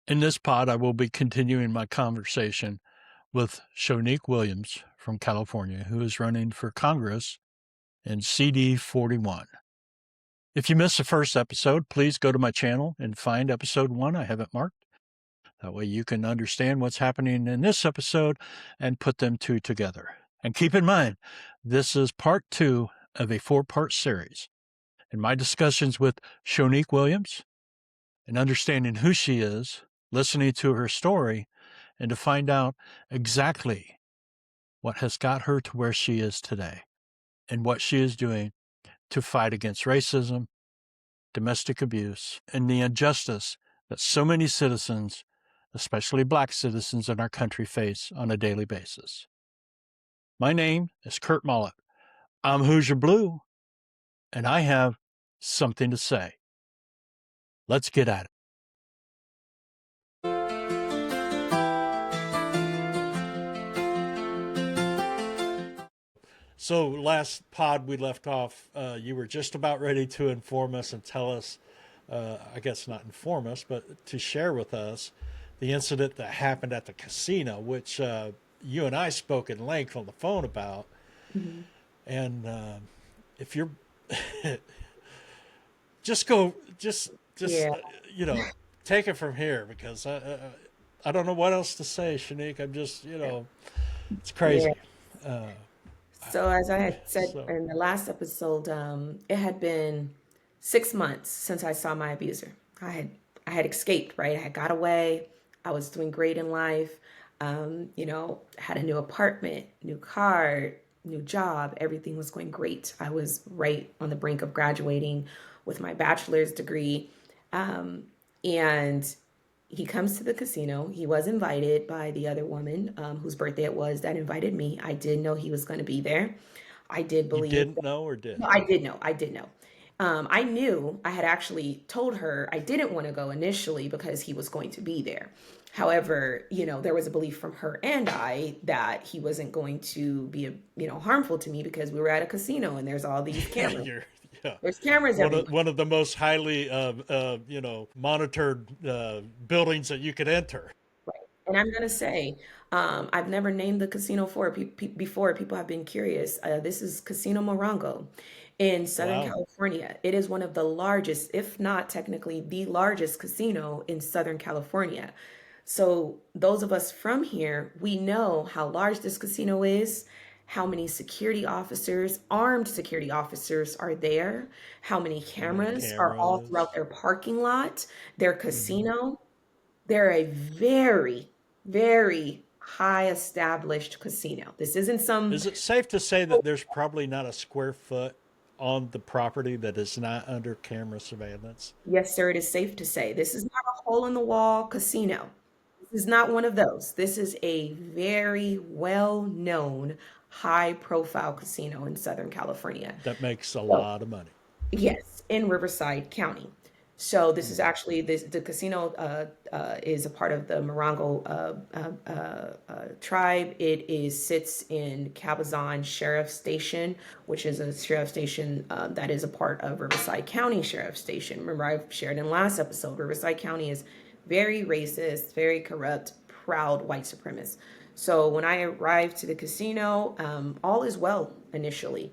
In this pod, I will be continuing my conversation with Shonique Williams from California, who is running for Congress in CD 41. If you missed the first episode, please go to my channel and find episode 1. I have it marked. That way you can understand what's happening in this episode and put them two together. And keep in mind, this is part 2 of a 4-part series. In my discussions with Shonique Williams and understanding who she is, listening to her story, and to find out exactly what has got her to where she is today and what she is doing to fight against racism, domestic abuse, and the injustice that so many citizens, especially Black citizens in our country, face on a daily basis. My name is Kurt Mollett. I'm Hoosier Blue, and I have something to say. Let's get at it. So last pod we left off, you were just about ready to inform us and tell us, I guess not inform us, but to share with us the incident that happened at the casino, which you and I spoke at length on the phone about. Mhm. And if you're just go, just Yeah, take it from here because I don't know what else to say, Shanique. I'm just, it's yeah. crazy. Uh, So as I had said so in the last episode, it had been 6 months since I saw my abuser. I had I had escaped, right? I had got away. I was doing great in life. Had a new apartment, new car, new job. Everything was going great. I was right on the brink of graduating with my bachelor's degree. And he comes to the casino. He was invited by the other woman whose birthday it was that invited me. I did know he was going to be there. I did you believe didn't that. know or did? No, I did know. I did know. I knew I had actually told her I didn't want to go initially because he was going to be there. However, there was a belief from her and I that he wasn't going to be, harmful to me because we were at a casino and there's all these cameras. You're yeah. There's cameras everywhere. One of the most highly monitored buildings that you could enter. Right. And I'm gonna say, I've never named the casino before. People have been curious. This is Casino Morongo in Southern Wow. California. It is one of the largest, if not technically the largest casino in Southern California. So those of us from here, we know how large this casino is, how many security officers, armed security officers are there, how many How many cameras are all throughout cameras? their parking lot, their Hmm. casino. They're a very, very high established casino. This isn't some, Is it safe to say that there's probably not a square foot on the property that is not under camera surveillance? yes, sir, it is safe to say. This is not a hole in the wall casino. This is not one of those. This is a very well known, high profile casino in Southern California. That makes a So, lot of money. yes, in Riverside County. So this is Hmm. actually the casino is a part of the Morongo tribe. It is sits in Cabazon Sheriff Station, which is a sheriff station that is a part of Riverside County Sheriff Station. Remember, I've shared in the last episode, Riverside County is very racist, very corrupt, proud white supremacist. So when I arrived to the casino, all is well initially.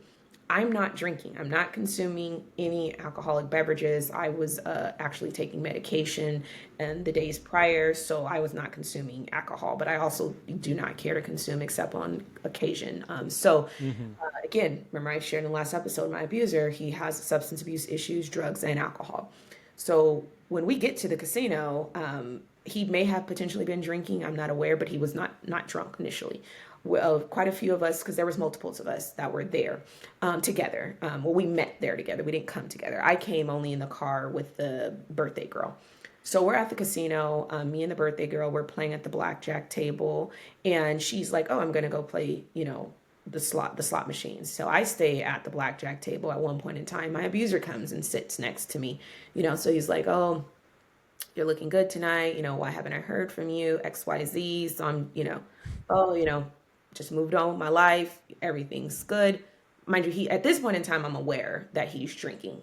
I'm not drinking. I'm not consuming any alcoholic beverages. I was actually taking medication and the days prior, so I was not consuming alcohol. But I also do not care to consume except on occasion. Hmm. Again, remember I shared in the last episode, my abuser, he has substance abuse issues, drugs, and alcohol. So when we get to the casino, he may have potentially been drinking. I'm not aware, but he was not drunk initially. Well, quite a few of us, because there was multiples of us that were there together. Well, we met there together. We didn't come together. I came only in the car with the birthday girl. So we're at the casino. Me and the birthday girl, we're playing at the blackjack table, and she's like, "Oh, I'm gonna go play, the slot machines." So I stay at the blackjack table. At one point in time, my abuser comes and sits next to me. So he's like, "Oh, you're looking good tonight. Why haven't I heard from you? XYZ." So I'm, oh, just moved on with my life. Everything's good. Mind you, he at this point in time, I'm aware that he's drinking.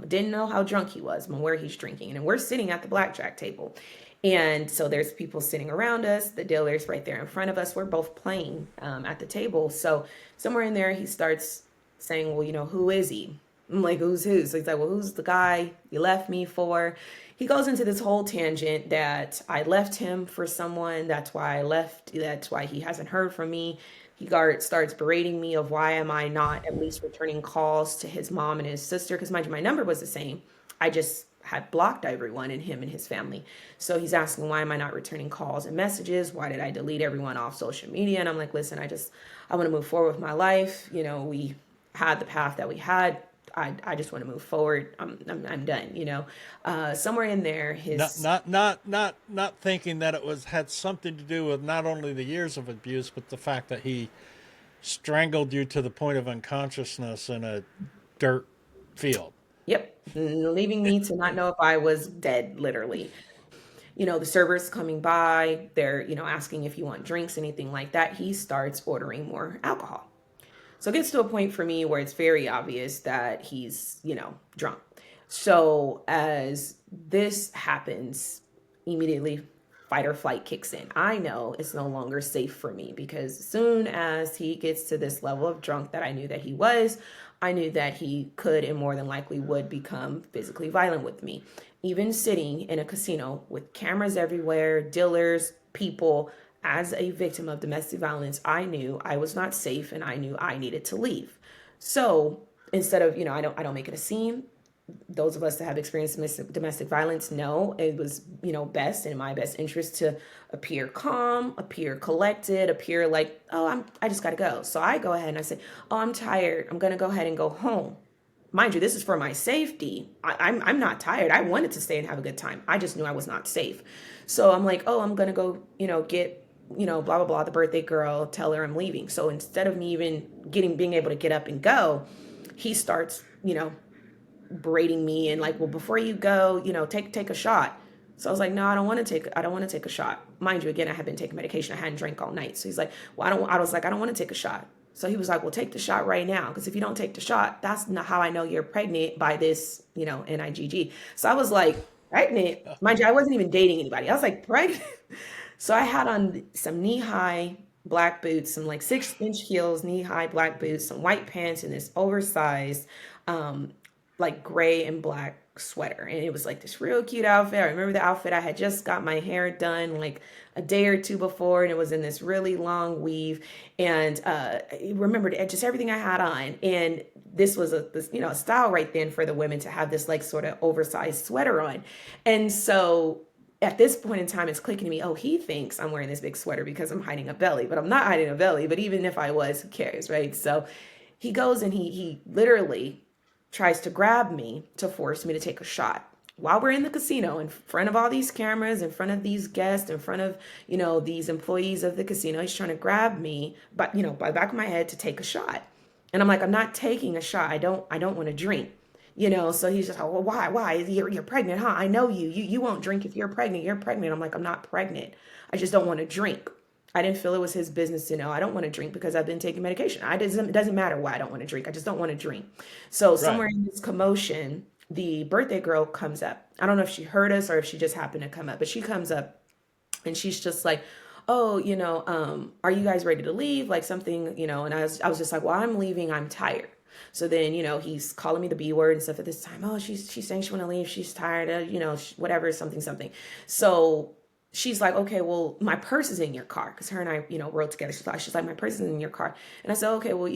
Didn't know how drunk he was. I'm aware he's drinking, and we're sitting at the blackjack table. And so there's people sitting around us, the dealer's right there in front of us. We're both playing at the table. So somewhere in there, he starts saying, well, who is he? I'm like, who's who? So he's like, well, who's the guy you left me for? He goes into this whole tangent that I left him for someone. That's why I left. That's why he hasn't heard from me. Starts berating me of why am I not at least returning calls to his mom and his sister? Because mind you, my number was the same. I just had blocked everyone and him and his family. So he's asking, why am I not returning calls and messages? Why did I delete everyone off social media? And I'm like, listen, I want to move forward with my life. We had the path that we had. I just want to move forward. I'm done. Somewhere in there, Not his not not not not thinking that it was had something to do with not only the years of abuse, but the fact that he strangled you to the point of unconsciousness in a dirt field. yep, leaving me to not know if I was dead, literally. The servers coming by, they're asking if you want drinks, anything like that. He starts ordering more alcohol. So it gets to a point for me where it's very obvious that he's, drunk. So as this happens, immediately fight or flight kicks in. I know it's no longer safe for me because as soon as he gets to this level of drunk that I knew that he was, I knew that he could and more than likely would become physically violent with me. Even sitting in a casino with cameras everywhere, dealers, people, as a victim of domestic violence, I knew I was not safe and I knew I needed to leave. So instead of, I don't make it a scene. Those of us that have experienced domestic violence know it was, best in my best interest to appear calm, appear collected, appear like, oh, I just got to go. So I go ahead and I say, oh, I'm tired. I'm going to go ahead and go home. Mind you, this is for my safety. I'm not tired. I wanted to stay and have a good time. I just knew I was not safe. So I'm like, oh, I'm going to go, get, blah, blah, blah, the birthday girl, tell her I'm leaving. So instead of me even being able to get up and go, he starts, berating me and like, well, before you go, take a shot. So I was like, no, I don't want to take a shot. Mind you, again, I had been taking medication. I hadn't drank all night. So he's like, well, I was like, I don't want to take a shot. So he was like, well, take the shot right now. Because if you don't take the shot, that's not how I know you're pregnant by this, NIGG. So I was like, pregnant? Mind you, I wasn't even dating anybody. I was like, pregnant? So I had on some knee high black boots, some like 6-inch heels, knee high black boots, some white pants, and this oversized, um, like gray and black sweater. And it was like this real cute outfit. I remember the outfit. I had just got my hair done like a day or two before, and it was in this really long weave. And I remembered just everything I had on. And this was a style right then for the women to have this like sort of oversized sweater on. And so at this point in time, it's clicking to me, oh, he thinks I'm wearing this big sweater because I'm hiding a belly, but I'm not hiding a belly. But even if I was, who cares, right? So he goes and he literally tries to grab me to force me to take a shot while we're in the casino in front of all these cameras, in front of these guests, in front of, these employees of the casino. He's trying to grab me, but, by the back of my head to take a shot. And I'm like, I'm not taking a shot. I don't want to drink. So he's just like, well, why? You're pregnant, huh? I know you. You won't drink if you're pregnant. You're pregnant. I'm like, I'm not pregnant. I just don't want to drink. I didn't feel it was his business to know. I don't want to drink because I've been taking medication. It doesn't matter why I don't want to drink. I just don't want to drink. So Right. somewhere in this commotion, the birthday girl comes up. I don't know if she heard us or if she just happened to come up, but she comes up and she's just like, oh, are you guys ready to leave? Like something, and I was just like, well, I'm leaving. I'm tired. So then, he's calling me the B word and stuff at this time. Oh, she's saying she want to leave. She's tired of, whatever, something, something. So she's like, okay, well, my purse is in your car because her and I, rode together. She's like, my purse is in your car, and I said, okay, well,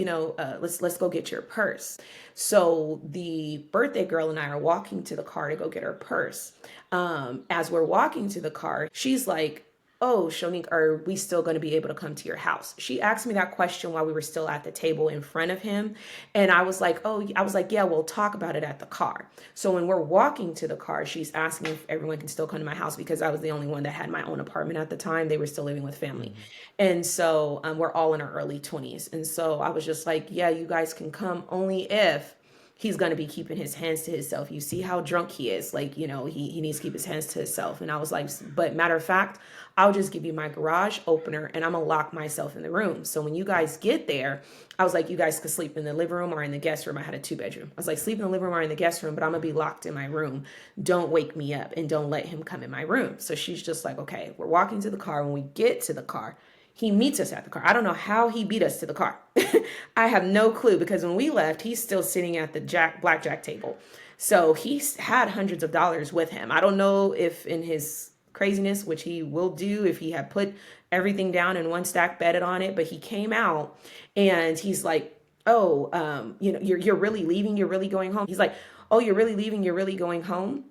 let's go get your purse. So the birthday girl and I are walking to the car to go get her purse. As we're walking to the car, she's like, oh, Shonique, are we still going to be able to come to your house? She asked me that question while we were still at the table in front of him. And I was like, yeah, we'll talk about it at the car. So when we're walking to the car, she's asking if everyone can still come to my house because I was the only one that had my own apartment at the time. They were still living with family. Mhm. And so we're all in our early 20s. And so I was just like, yeah, you guys can come only if he's going to be keeping his hands to himself. You see how drunk he is. Like, he needs to keep his hands to himself. And I was like, but matter of fact, I'll just give you my garage opener and I'm going to lock myself in the room. So when you guys get there, I was like, you guys could sleep in the living room or in the guest room. I had a 2-bedroom. I was like, sleep in the living room or in the guest room, but I'm going to be locked in my room. Don't wake me up and don't let him come in my room. So she's just like, okay, we're walking to the car. When we get to the car, he meets us at the car. I don't know how he beat us to the car. I have no clue, because when we left, he's still sitting at the blackjack table. So he's had hundreds of dollars with him. I don't know if in his craziness, which he will do if he had put everything down in one stack, betted on it, but he came out and he's like, oh, you're really leaving, you're really going home. He's like, oh, you're really leaving, you're really going home.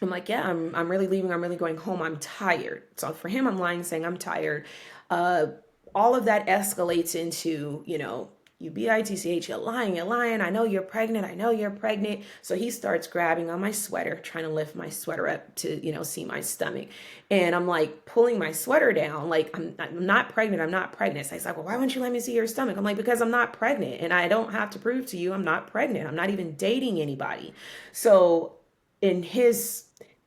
I'm like, yeah, I'm really leaving. I'm really going home. I'm tired. So for him, I'm lying, saying I'm tired. Uh, all of that escalates into, you bitch, you're lying, you're lying. I know you're pregnant. I know you're pregnant. So he starts grabbing on my sweater, trying to lift my sweater up to, see my stomach. And I'm like pulling my sweater down, like, I'm not pregnant. I'm not pregnant. So he's like, well, why won't you let me see your stomach? I'm like, because I'm not pregnant and I don't have to prove to you I'm not pregnant. I'm not even dating anybody. So in his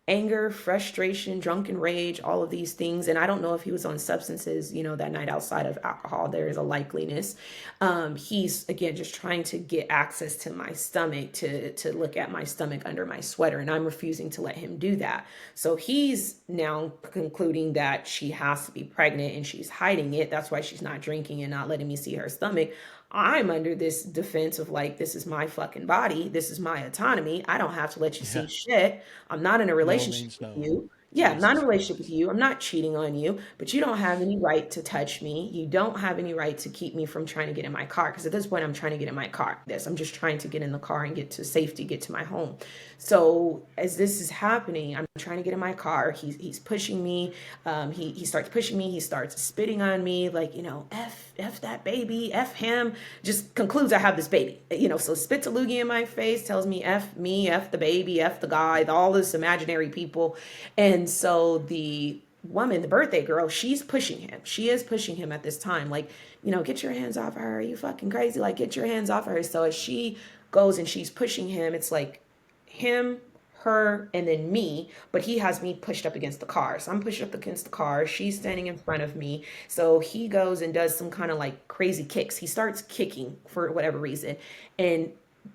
anger, frustration, drunken rage, all of these things. And I don't know if he was on substances, that night outside of alcohol. There is a likeliness. He's again just trying to get access to my stomach, to look at my stomach under my sweater, and I'm refusing to let him do that. So he's now concluding that she has to be pregnant and she's hiding it. That's why she's not drinking and not letting me see her stomach. I'm under this defense of like, this is my fucking body. This is my autonomy. I don't have to let you Yeah. see shit. I'm not in a No relationship means with no. you. Yeah, I'm not in a Jesus relationship with Christ. you. I'm not cheating on you, but you don't have any right to touch me. You don't have any right to keep me from trying to get in my car. Because at this point, I'm trying to get in my car. I'm just trying to get in the car and get to safety, get to my home. So as this is happening, I'm trying to get in my car. He's pushing me. He starts pushing me. He starts spitting on me, like, f that baby, f him. Just concludes I have this baby. So spits a loogie in my face, tells me f me, f the baby, f the guy, all this imaginary people. And so the woman, the birthday girl, she's pushing him. She is pushing him at this time, like, get your hands off of her. Are you fucking crazy? Like, get your hands off of her. So as she goes and she's pushing him, it's like him, her, and then me, but he has me pushed up against the car. So I'm pushed up against the car. She's standing in front of me. So he goes and does some kind of like crazy kicks. He starts kicking for whatever reason. And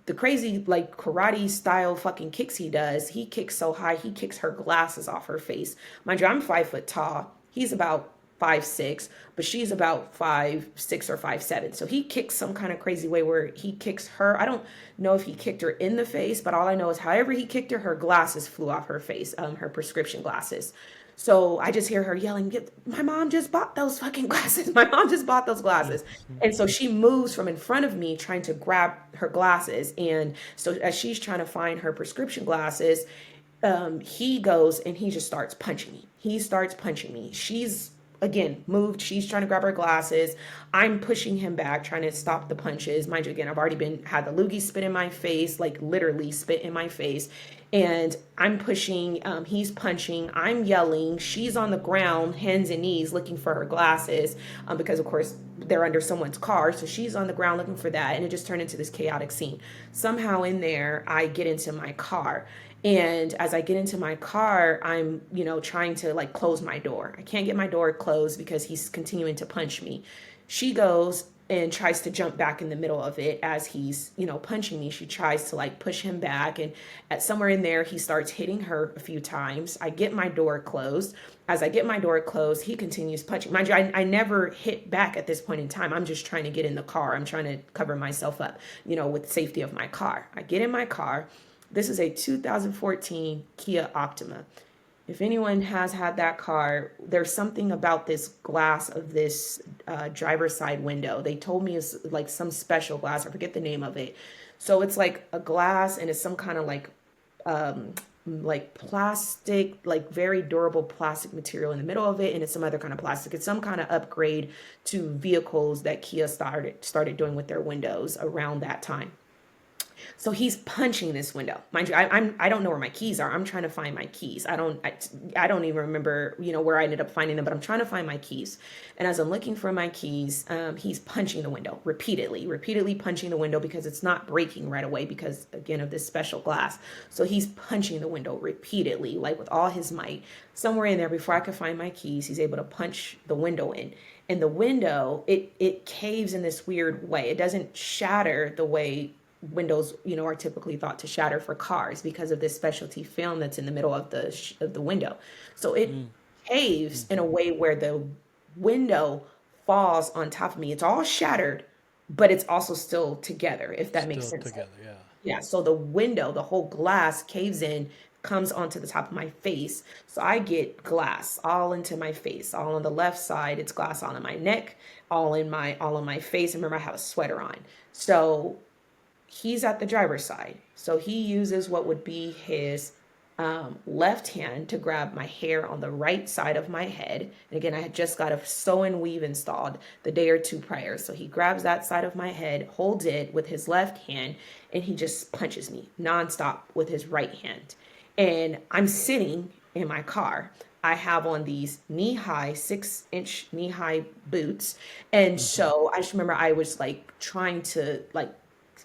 the crazy like karate style fucking kicks he does, he kicks so high, he kicks her glasses off her face. Mind you, I'm 5 foot tall. He's about 5'6", but she's about 5'6" or 5'7". So he kicks some kind of crazy way where he kicks her. I don't know if he kicked her in the face, but all I know is however he kicked her, her glasses flew off her face, her prescription glasses. So I just hear her yelling, my mom just bought those fucking glasses. My mom just bought those glasses. And so she moves from in front of me trying to grab her glasses. And so as she's trying to find her prescription glasses, he goes and he just starts punching me. He starts punching me. She's again moved. She's trying to grab her glasses. I'm pushing him back, trying to stop the punches. Mind you, again, I've already had the loogie spit in my face, like literally spit in my face. And I'm pushing, he's punching, I'm yelling. She's on the ground, hands and knees, looking for her glasses, because of course they're under someone's car. So she's on the ground looking for that. And it just turned into this chaotic scene. Somehow in there, I get into my car. And as I get into my car, I'm, trying to like close my door. I can't get my door closed because he's continuing to punch me. She goes and tries to jump back in the middle of it as he's, punching me. She tries to like push him back. And at somewhere in there, he starts hitting her a few times. I get my door closed. As I get my door closed, he continues punching. Mind you, I never hit back at this point in time. I'm just trying to get in the car. I'm trying to cover myself up, with the safety of my car. I get in my car. This is a 2014 Kia Optima. If anyone has had that car, there's something about this glass of this driver's side window. They told me it's like some special glass. I forget the name of it. So it's like a glass and it's some kind of like plastic, like very durable plastic material in the middle of it, and it's some other kind of plastic. It's some kind of upgrade to vehicles that Kia started doing with their windows around that time. So he's punching this window. Mind you, I don't know where my keys are. I'm trying to find my keys. I don't even remember, where I ended up finding them, but I'm trying to find my keys. And as I'm looking for my keys, he's punching the window repeatedly punching the window because it's not breaking right away because again of this special glass. So he's punching the window repeatedly, like with all his might. Somewhere in there, before I could find my keys, he's able to punch the window in. And the window, it caves in this weird way. It doesn't shatter the way windows, are typically thought to shatter for cars because of this specialty film that's in the middle of the window. So it Mm, caves in a mhm. way where the window falls on top of me. It's all shattered, but it's also still together, if that makes Still sense. together, yeah. Yeah, so the window, the whole glass caves in, comes onto the top of my face. So I get glass all into my face. All on the left side, it's glass all in my neck, all on my face. And remember, I have a sweater on. So he's at the driver's side. So he uses what would be his left hand to grab my hair on the right side of my head. And again, I had just got a sew and weave installed the day or two prior. So he grabs that side of my head, holds it with his left hand, and he just punches me nonstop with his right hand. And I'm sitting in my car. I have on these knee high, 6-inch knee high boots. And Hmm. so I just remember I was like trying to like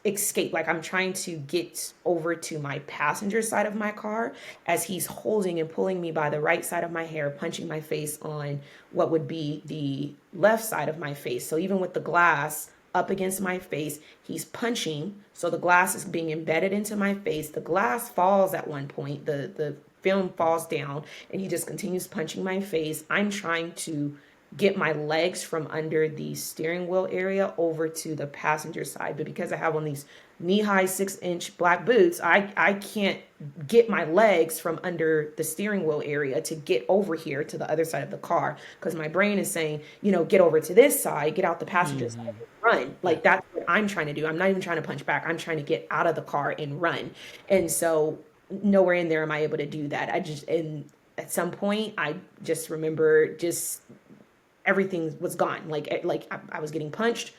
escape. Like I'm trying to get over to my passenger side of my car as he's holding and pulling me by the right side of my hair, punching my face on what would be the left side of my face. So even with the glass up against my face, he's punching. So the glass is being embedded into my face. The glass falls at one point. The film falls down and he just continues punching my face. I'm trying to get my legs from under the steering wheel area over to the passenger side. But because I have on these knee high 6-inch black boots, I can't get my legs from under the steering wheel area to get over here to the other side of the car because my brain is saying, get over to this side, get out the passenger side, Hmm. run. Yeah. Like that's what I'm trying to do. I'm not even trying to punch back. I'm trying to get out of the car and run. And so nowhere in there am I able to do that. And at some point I just remember just everything was gone. I was getting punched,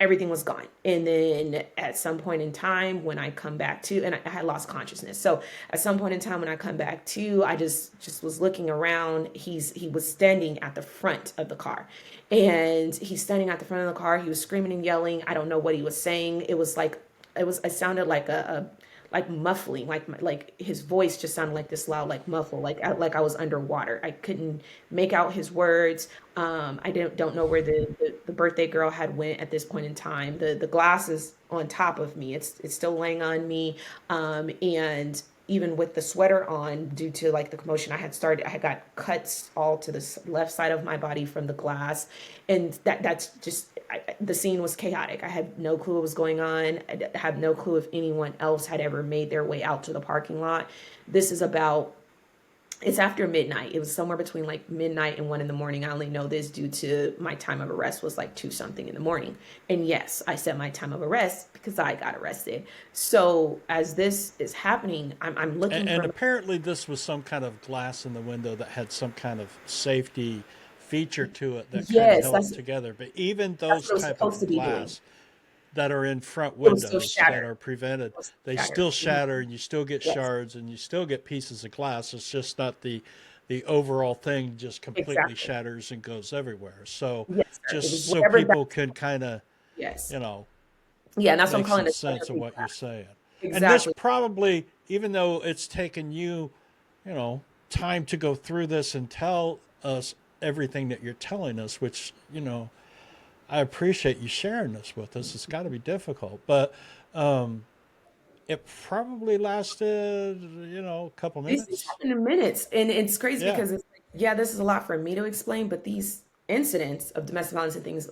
everything was gone. And then at some point in time when I come back to, and I had lost consciousness. So at some point in time when I come back to, I just was looking around. He was standing at the front of the car, and he's standing at the front of the car. He was screaming and yelling. I don't know what he was saying. It sounded like like muffling, like his voice just sounded like this loud, like muffle, like I was underwater. I couldn't make out his words. I don't know where the birthday girl had went at this point in time. The glass is on top of me. It's still laying on me. And even with the sweater on, due to like the commotion I had started, I had got cuts all to the left side of my body from the glass, and that's just the scene was chaotic. I had no clue what was going on. I have no clue if anyone else had ever made their way out to the parking lot. This is about it's after midnight. It was somewhere between like midnight and 1 in the morning. I only know this due to my time of arrest was like 2 something in the morning. And yes, I said my time of arrest because I got arrested. So as this is happening, I'm looking And for apparently, this was some kind of glass in the window that had some kind of safety feature to it that kind of yes, held it together. But even that's those what it was type supposed of to be doing. glass that are in front It was still windows that shattered. are prevented, It was they shattered. still shatter, and you still get Yes, shards, and you still get pieces of glass. It's just not the overall thing just completely exactly. shatters and goes everywhere. So Yes, sir. It was just so whatever that. people can kind of, Yes. you know, Yeah, and that's what I'm make calling some a sense of specialty what you're class. saying. And this Exactly. probably, even though it's taken you, time to go through this and tell us everything that you're telling us, which, I appreciate you sharing this with us. It's got to be difficult, but it probably lasted, a couple These minutes. happen in minutes, and it's crazy Yeah, because it's like, yeah, this is a lot for me to explain, but these incidents of domestic violence and things,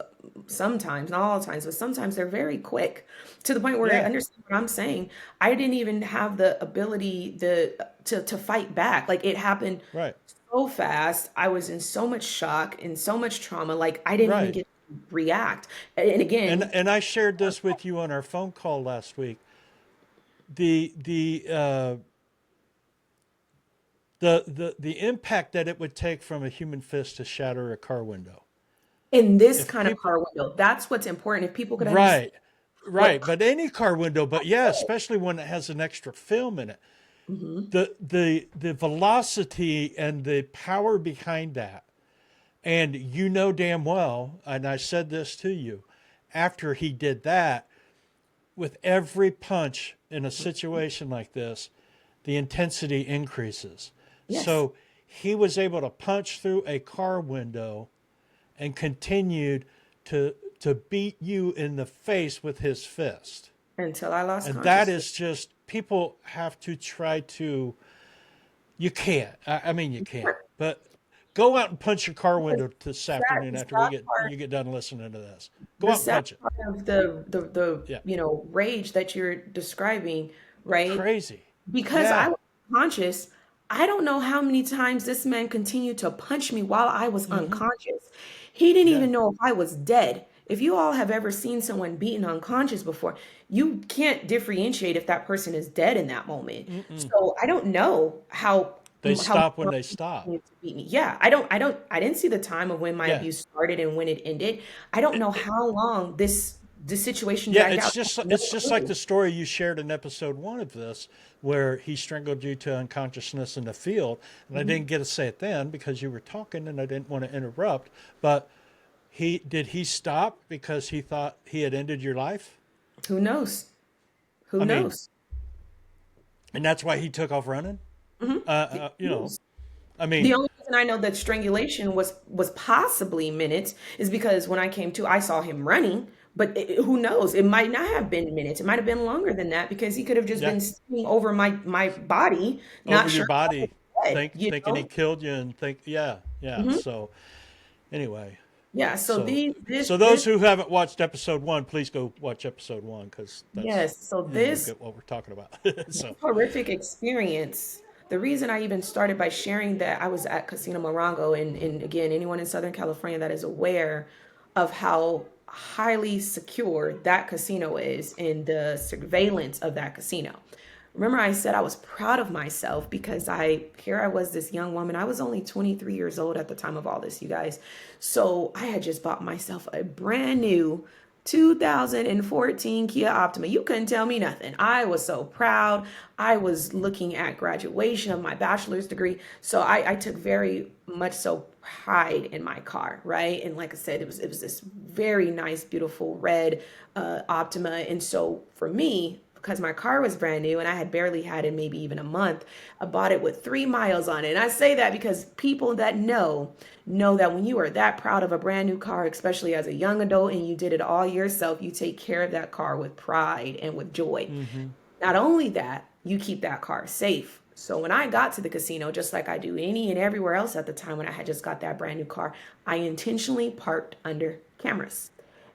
sometimes, not all the times, but sometimes they're very quick to the point where I yeah, understand what I'm saying. I didn't even have the ability to fight back. Like it happened right, so fast. I was in so much shock and so much trauma. Like I didn't even right. get to react. And And again, and I shared this with you on our phone call last week. The impact that it would take from a human fist to shatter a car window. in this If kind of people, car window, that's what's important. If people could understand right, What? right, but any car window, but yeah, especially when it has an extra film in it. Hmm. The velocity and the power behind that. And you know damn well, and I said this to you, after he did that, with every punch in a situation like this, the intensity increases. Yes. So he was able to punch through a car window and continued to beat you in the face with his fist. Until I lost And that consciousness. is just, people have to try to, you can't. I mean, you can't. But go out and punch your car The window this sad, afternoon the after sad you part, get done listening to this. Go the out and sad punch it. part of the Yeah. rage that you're describing, right? Crazy. Because I Yeah. was conscious, I don't know how many times this man continued to punch me while I was Mm-hmm. unconscious. He didn't Yeah. even know if I was dead. If you all have ever seen someone beaten unconscious before, you can't differentiate if that person is dead in that moment. Mm-mm. So I don't know They how stop when long they he stop. continued to beat me. Yeah, I didn't see the time of when my Yeah. abuse started and when it ended. I don't know how long this situation Yeah, dragged out. I have no it's just like clue. the story you shared in episode 1 of this, where he strangled you to unconsciousness in the field, and I Mhm. didn't get to say it then because you were talking and I didn't want to interrupt. But he stop because he thought he had ended your life? Who knows? Who I mean, knows? and that's why he took off running. Mhm. You Who know, knows? I mean, The only reason I know that strangulation was possibly minutes is because when I came to, I saw him running. But who knows? It might not have been minutes. It might have been longer than that because he could have just yeah, been sitting over my body, over not your sure if I was body, dead. You thinking he know? killed you, and yeah, yeah. Hmm. So anyway, Yeah. So so this so those who haven't watched episode 1, please go watch episode 1 because that's, yes. So and you'll get what we're talking about. So this horrific experience. The reason I even started by sharing that I was at Casino Morongo, and again, anyone in Southern California that is aware of how highly secure that casino is and the surveillance of that casino. Remember, I said I was proud of myself because here I was, this young woman. I was only 23 years old at the time of all this, you guys. So I had just bought myself a brand new 2014 Kia Optima. You couldn't tell me nothing. I was so proud. I was looking at graduation of my bachelor's degree. So I took very much so pride in my car, right? And like I said, it was this very nice, beautiful red Optima. And so for me, because my car was brand new and I had barely had it maybe even a month, I bought it with 3 miles on it. And I say that because people that know that when you are that proud of a brand new car, especially as a young adult and you did it all yourself, you take care of that car with pride and with joy. mm-hmm. Not only that, you keep that car safe. So when I got to the casino, just like I do any and everywhere else at the time when I had just got that brand new car, I intentionally parked under cameras.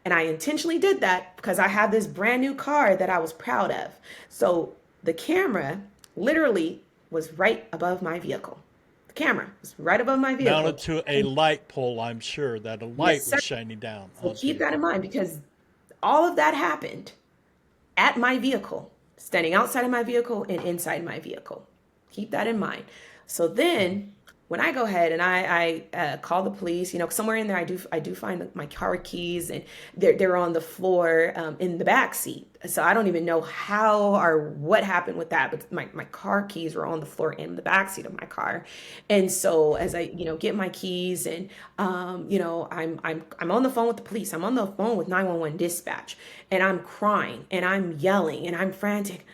And I intentionally did that because I had this brand new car that I was proud of. So the camera literally was right above my vehicle. The camera was right above my Mounted vehicle. to a light pole, I'm sure that a light Yes, was sir. shining down So onto keep your that in car. mind because all of that happened at my vehicle, standing outside of my vehicle and inside my vehicle. Keep that in mind. So then, when I go ahead and I call the police, somewhere in there I do find my car keys and they're on the floor in the back seat. So I don't even know how or what happened with that, but my car keys were on the floor in the back seat of my car. And so as I get my keys and I'm on the phone with the police. I'm on the phone with 911 dispatch and I'm crying and I'm yelling and I'm frantic.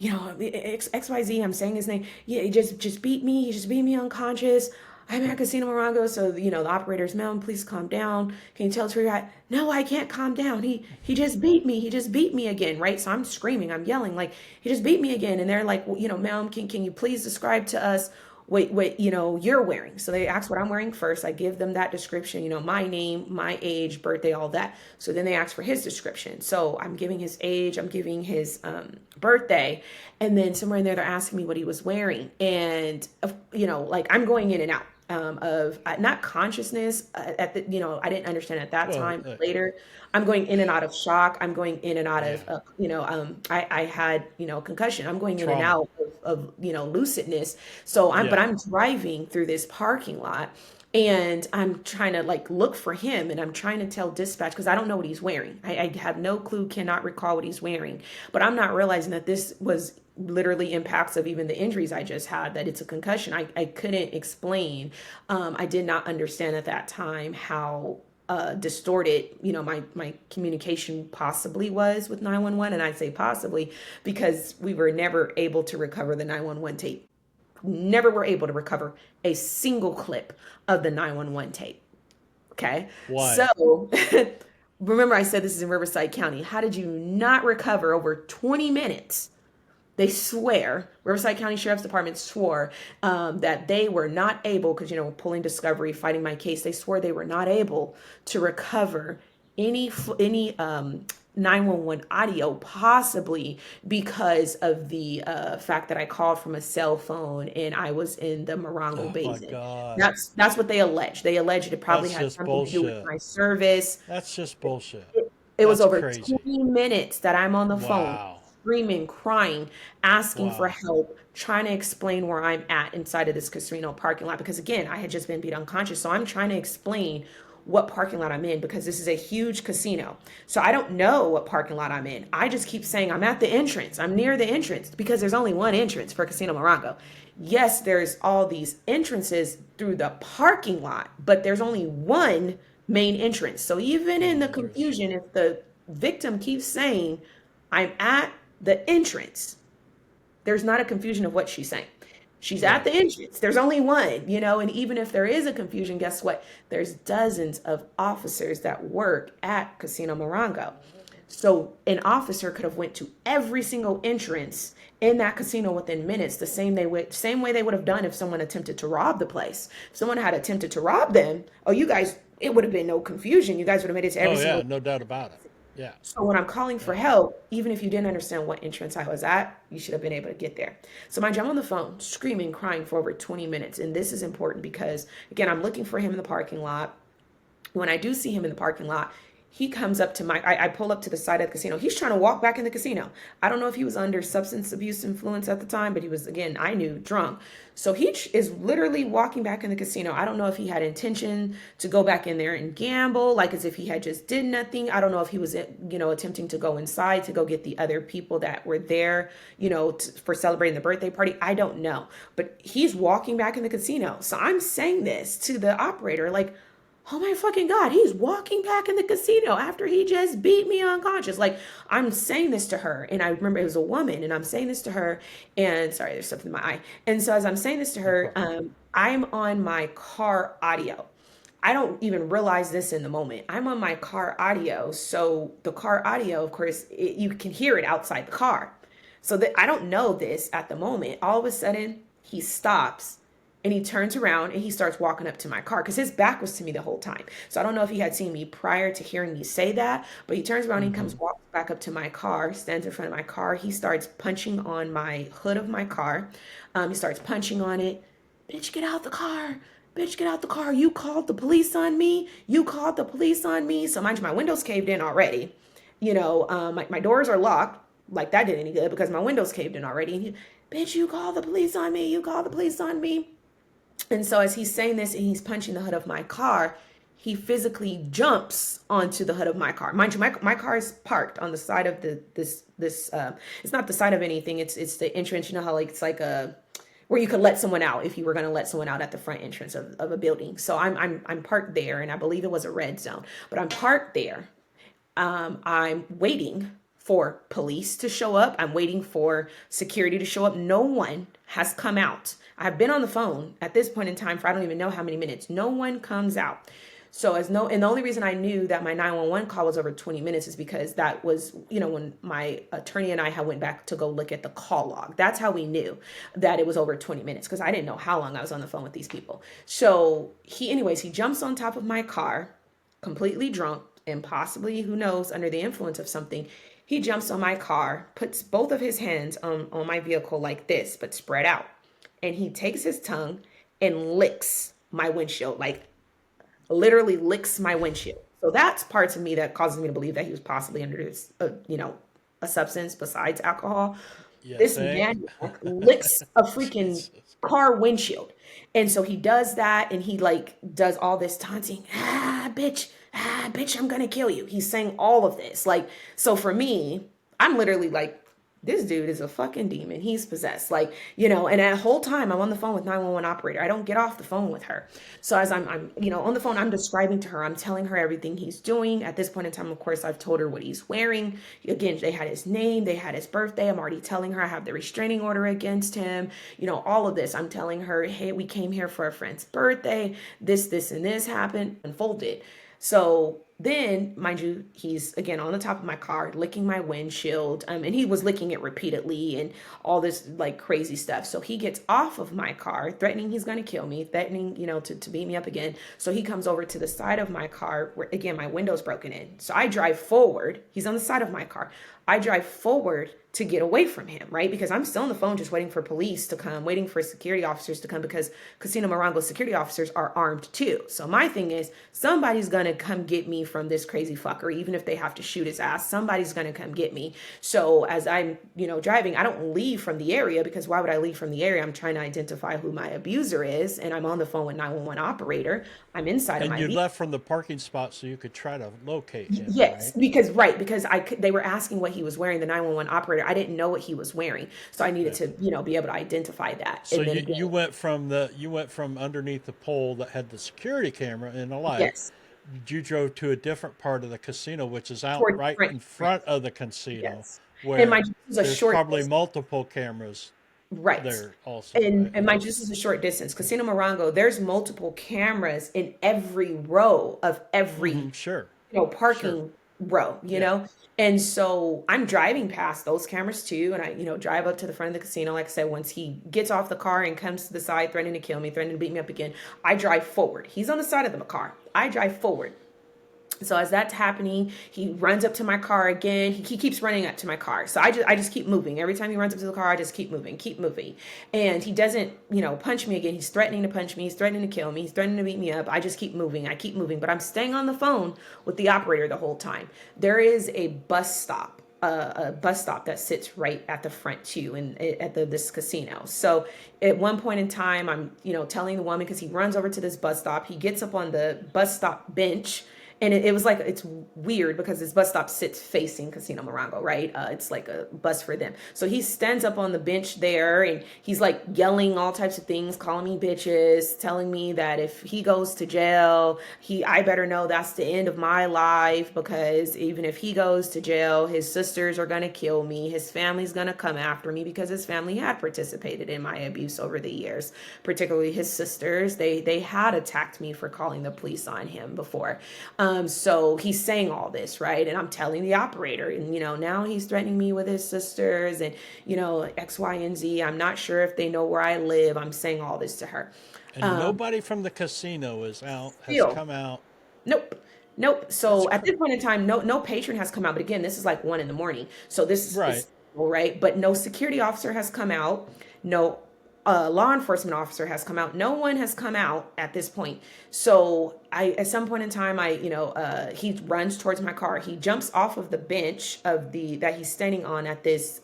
XYZ, I'm saying his name. Yeah, he just beat me. He just beat me unconscious. I'm at Casino Morongo, so the operator's, ma'am, please calm down. Can you tell us where you're at? No, I can't calm down. He just beat me. He just beat me again, right? So I'm screaming, I'm yelling, like, he just beat me again. And they're like, well, ma'am, can you please describe to us what you're wearing? So they ask what I'm wearing first. I give them that description, my name, my age, birthday, all that. So then they ask for his description. So I'm giving his age, I'm giving his birthday, and then somewhere in there they're asking me what he was wearing, and like I'm going in and out of not consciousness at the I didn't understand at that Well, time. Later, I'm going in and out of shock. I'm going in and out yeah, of I had concussion. I'm going in and trauma. out of lucidness. So I'm but Yeah. I'm driving through this parking lot. And I'm trying to like look for him, and I'm trying to tell dispatch because I don't know what he's wearing. I have no clue, cannot recall what he's wearing. But I'm not realizing that this was literally impacts of even the injuries I just had, that it's a concussion. I couldn't explain. I did not understand at that time how distorted, my communication possibly was with 911. And I say possibly because we were never able to recover the 911 tape, never were able to recover a single clip of the 911 tape. Okay. Why? So remember, I said this is in Riverside County. How did you not recover over 20 minutes? They swear, Riverside County Sheriff's Department swore that they were not able, because, pulling discovery, fighting my case, they swore they were not able to recover any 911 audio, possibly because of the fact that I called from a cell phone and I was in the Morongo Oh my Basin. God. That's what they allege. They allege it probably That's had just something to do with bullshit. my service. That's just bullshit. It was That's over crazy. 20 minutes that I'm on the phone, Wow. screaming, crying, asking for Wow. help, trying to explain where I'm at inside of this casino parking lot. Because again, I had just been beat unconscious. So I'm trying to explain what parking lot I'm in because this is a huge casino. So I don't know what parking lot I'm in. I just keep saying I'm at the entrance. I'm near the entrance because there's only one entrance for Casino Morongo. Yes, there's all these entrances through the parking lot, but there's only one main entrance. So even in Main the entrance. confusion, if the victim keeps saying, I'm at the entrance, there's not a confusion of what she's saying. She's at Right. the entrance. There's only one, and even if there is a confusion, guess what? There's dozens of officers that work at Casino Morongo. So an officer could have went to every single entrance in that casino within minutes, the same way they would have done if someone attempted to rob the place. If someone had attempted to rob them, oh, you guys, it would have been no confusion. You guys would have made it to every Oh yeah, single. no doubt about it. Yeah. So when I'm calling for Yeah. help, even if you didn't understand what entrance I was at, you should have been able to get there. So mind you, I'm on the phone screaming, crying for over 20 minutes. And this is important because, again, I'm looking for him in the parking lot. When I do see him in the parking lot, he comes up to I pull up to the side of the casino. He's trying to walk back in the casino. I don't know if he was under substance abuse influence at the time, but he was, again, I knew, drunk. So he is literally walking back in the casino. I don't know if he had intention to go back in there and gamble, like as if he had just did nothing. I don't know if he was, attempting to go inside to go get the other people that were there, for celebrating the birthday party. I don't know. But he's walking back in the casino. So I'm saying this to the operator, like, oh my fucking God, he's walking back in the casino after he just beat me unconscious. Like, I'm saying this to her, and I remember it was a woman, and I'm saying this to her, and sorry, there's something in my eye. And so as I'm saying this to No her, problem. I'm on my car audio. I don't even realize this in the moment. I'm on my car audio. So the car audio, of course, you can hear it outside the car. So that I don't know this at the moment. All of a sudden, he stops and he turns around and he starts walking up to my car because his back was to me the whole time. So I don't know if he had seen me prior to hearing me say that, but he turns around and he Mm-hmm. comes walks back up to my car, stands in front of my car. He starts punching on my hood of my car. He starts punching on it. Bitch, get out the car. Bitch, get out the car. You called the police on me. You called the police on me. So mind you, my windows caved in already. My doors are locked. Like that did any good because my windows caved in already. And he, bitch, you called the police on me. You called the police on me. And so as he's saying this and he's punching the hood of my car, he physically jumps onto the hood of my car. Mind you, my car is parked on the side of this. It's not the side of anything. It's the entrance. You know how like it's like a where you could let someone out if you were going to let someone out at the front entrance of a building. So I'm parked there, and I believe it was a red zone, but I'm parked there. I'm waiting for police to show up. I'm waiting for security to show up. No one has come out. I've been on the phone at this point in time for I don't even know how many minutes. No one comes out. So and the only reason I knew that my 911 call was over 20 minutes is because that was, when my attorney and I had went back to go look at the call log. That's how we knew that it was over 20 minutes because I didn't know how long I was on the phone with these people. So he jumps on top of my car, completely drunk and possibly, who knows, under the influence of something. He jumps on my car, puts both of his hands on my vehicle like this, but spread out. And he takes his tongue and licks my windshield, like literally licks my windshield. So that's parts of me that causes me to believe that he was possibly under a substance besides alcohol. You This think? maniac licks a freaking Jesus. car windshield. And so he does that and he like does all this taunting, ah, bitch, I'm gonna kill you. He's saying all of this. Like, so for me, I'm literally like, this dude is a fucking demon. He's possessed. Like, and that whole time I'm on the phone with 911 operator. I don't get off the phone with her. So as I'm on the phone, I'm describing to her, I'm telling her everything he's doing. At this point in time, of course, I've told her what he's wearing. Again, they had his name, they had his birthday. I'm already telling her I have the restraining order against him. All of this. I'm telling her, hey, we came here for a friend's birthday. This, and this happened, unfolded. So then, mind you, he's again on the top of my car, licking my windshield, and he was licking it repeatedly and all this like crazy stuff. So he gets off of my car, threatening he's going to kill me, threatening, to beat me up again. So he comes over to the side of my car where, again, my window's broken in. So I drive forward. He's on the side of my car. I drive forward to get away from him, right? Because I'm still on the phone just waiting for police to come, waiting for security officers to come because Casino Morongo security officers are armed too. So my thing is somebody's going to come get me from this crazy fucker, even if they have to shoot his ass, somebody's going to come get me. So as I'm, driving, I don't leave from the area because why would I leave from the area? I'm trying to identify who my abuser is and I'm on the phone with 911 operator. I'm inside of And my you vehicle. left from the parking spot so you could try to locate him, Yes, right? because they were asking what he was wearing, the 911 operator. I didn't know what he was wearing. So I needed Yeah. to, be able to identify that. So And then you again, went from underneath the pole that had the security camera and the light. yes, You drove to a different part of the casino, which is out toward right front. in front of the casino, Yes. And where mind you, this is a there's short probably distance. multiple cameras Right. there also, right? And mind you, this is a short distance. Casino Morongo, there's multiple cameras in every row of every Sure, sure. parking row, Yeah. And so I'm driving past those cameras too. And I, drive up to the front of the casino. Like I said, once he gets off the car and comes to the side, threatening to kill me, threatening to beat me up again, I drive forward. He's on the side of the car. I drive forward. So as that's happening, he runs up to my car again. He keeps running up to my car. So I just keep moving. Every time he runs up to the car, I just keep moving, keep moving. And he doesn't, punch me again. He's threatening to punch me. He's threatening to kill me. He's threatening to beat me up. I just keep moving. I keep moving. But I'm staying on the phone with the operator the whole time. There is a bus stop. A bus stop that sits right at the front too, and at this casino. So at one point in time, I'm telling the woman because he runs over to this bus stop. He gets up on the bus stop bench and it was like it's weird because this bus stop sits facing Casino Morongo, right? It's like a bus for them. So he stands up on the bench there and he's like yelling all types of things, calling me bitches, telling me that if he goes to jail, I better know that's the end of my life because even if he goes to jail, his sisters are gonna kill me, his family's gonna come after me because his family had participated in my abuse over the years, particularly his sisters. They had attacked me for calling the police on him before. So he's saying all this, right? And I'm telling the operator, and now he's threatening me with his sisters and, X, Y, and Z. I'm not sure if they know where I live. I'm saying all this to her. And nobody from the casino has Still, come out. nope. Nope. That's So at this point in time, no patron has come out. But again, this is like 1 a.m. So this right. is right. But no security officer has come out. No law enforcement officer has come out. No one has come out at this point. So at some point in time, he runs towards my car. He jumps off of the bench that he's standing on at this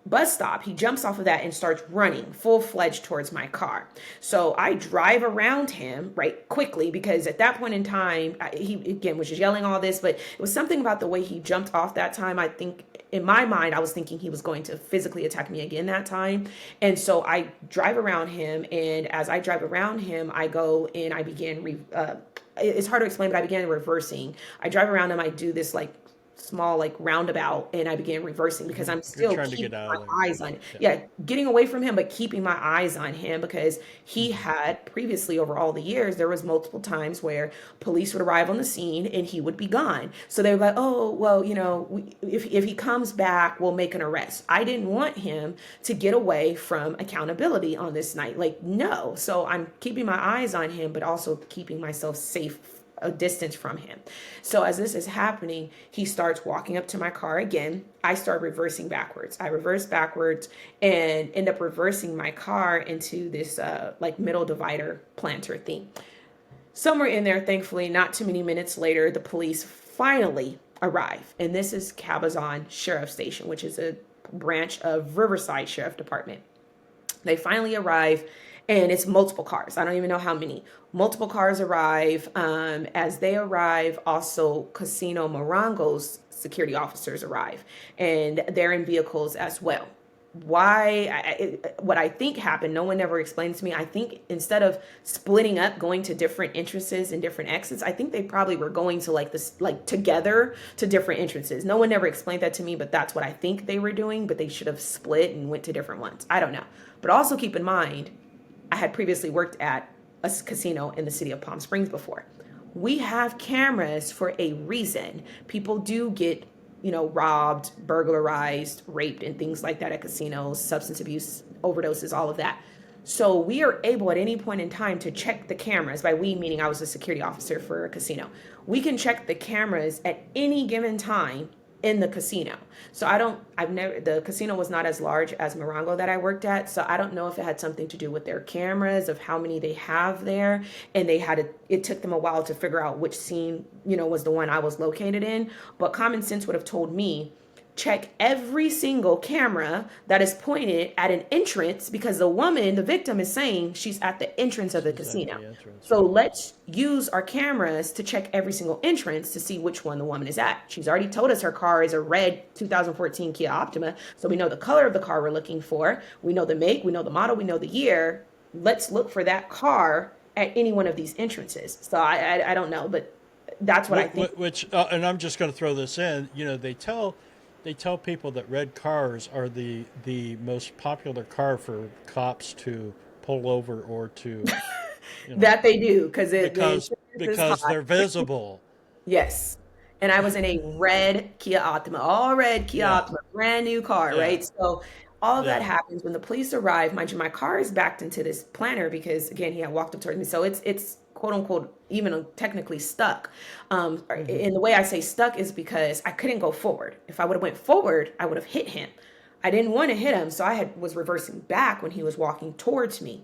bus stop. He jumps off of that and starts running full-fledged towards my car. So I drive around him right quickly because at that point in time, he again was just yelling all this, but it was something about the way he jumped off that time. I think in my mind, I was thinking he was going to physically attack me again that time. And so I drive around him. And as I drive around him, I go and I begin, it's hard to explain, but I began reversing. I drive around him. I do this like small like roundabout and I began reversing because I'm You're still trying to keeping get out my of there. eyes on, Yeah. yeah, getting away from him, but keeping my eyes on him because he had previously over all the years, there was multiple times where police would arrive on the scene and he would be gone. So they were like, oh, well, if he comes back, we'll make an arrest. I didn't want him to get away from accountability on this night. Like, no. So I'm keeping my eyes on him, but also keeping myself safe a distance from him. So as this is happening, he starts walking up to my car again. I start reversing backwards. I reverse backwards and end up reversing my car into this like middle divider planter thing. Somewhere in there, thankfully, not too many minutes later, the police finally arrive. And this is Cabazon Sheriff Station, which is a branch of Riverside Sheriff Department. They finally arrive, and it's multiple cars. I don't even know how many. Multiple cars arrive. As they arrive, also Casino Morongo's security officers arrive, and they're in vehicles as well. What I think happened, no one ever explained to me. I think instead of splitting up, going to different entrances and different exits, I think they probably were going to like this, like together to different entrances. No one ever explained that to me, but that's what I think they were doing. But they should have split and went to different ones. I don't know. But also keep in mind, I had previously worked at a casino in the city of Palm Springs before. We have cameras for a reason. People do get, robbed, burglarized, raped, and things like that at casinos, substance abuse, overdoses, all of that. So we are able at any point in time to check the cameras. By we, meaning I was a security officer for a casino. We can check the cameras at any given time in the casino. So the casino was not as large as Morongo that I worked at. So I don't know if it had something to do with their cameras, of how many they have there. And it took them a while to figure out which scene, was the one I was located in. But common sense would have told me, check every single camera that is pointed at an entrance, because the victim is saying she's at the entrance of the casino. So let's use our cameras to check every single entrance to see which one the woman is at. She's already told us her car is a red 2014 Kia Optima. So we know the color of the car we're looking for. We know the make, we know the model, we know the year. Let's look for that car at any one of these entrances. So I don't know, but that's what I think. And I'm just going to throw this in. They tell people that red cars are the most popular car for cops to pull over or to, That they do, because they're visible. Yes. And I was in a red Kia Optima, all red Kia Yeah, Optima, brand new car, yeah, right? So all of that yeah. happens when the police arrive. Mind you, my car is backed into this planter because again, he had walked up towards me. So it's quote unquote even technically stuck. Hmm. And the way I say stuck is because I couldn't go forward. If I would have went forward, I would have hit him. I didn't want to hit him, so was reversing back when he was walking towards me.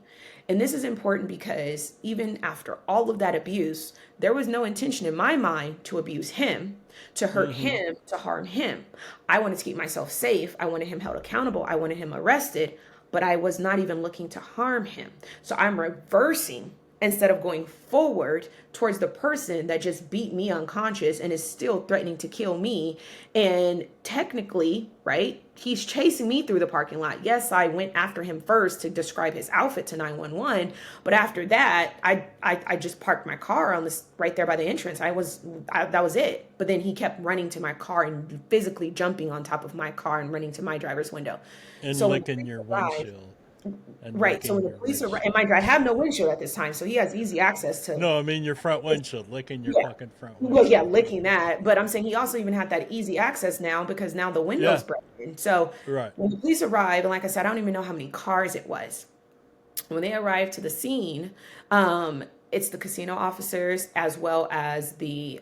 And this is important because even after all of that abuse, there was no intention in my mind to abuse him, to hurt Hmm. him, to harm him. I wanted to keep myself safe. I wanted him held accountable. I wanted him arrested, but I was not even looking to harm him. So I'm reversing instead of going forward towards the person that just beat me unconscious and is still threatening to kill me. And technically, right, he's chasing me through the parking lot. Yes, I went after him first to describe his outfit to 911, but after that, I just parked my car on this right there by the entrance. That was it. But then he kept running to my car and physically jumping on top of my car and running to my driver's window. And So when the licking police your arrived, windshield and right. So licking when the your police arrive, windshield. and mind you, I have no windshield at this time, so he has easy access to. No, I mean your front windshield, licking your Yeah. fucking front Well, yeah, windshield. licking that. But I'm saying he also even had that easy access now because now the window's Yeah, broken. So right. when the police arrive, and like I said, I don't even know how many cars it was. When they arrive to the scene, it's the casino officers as well as the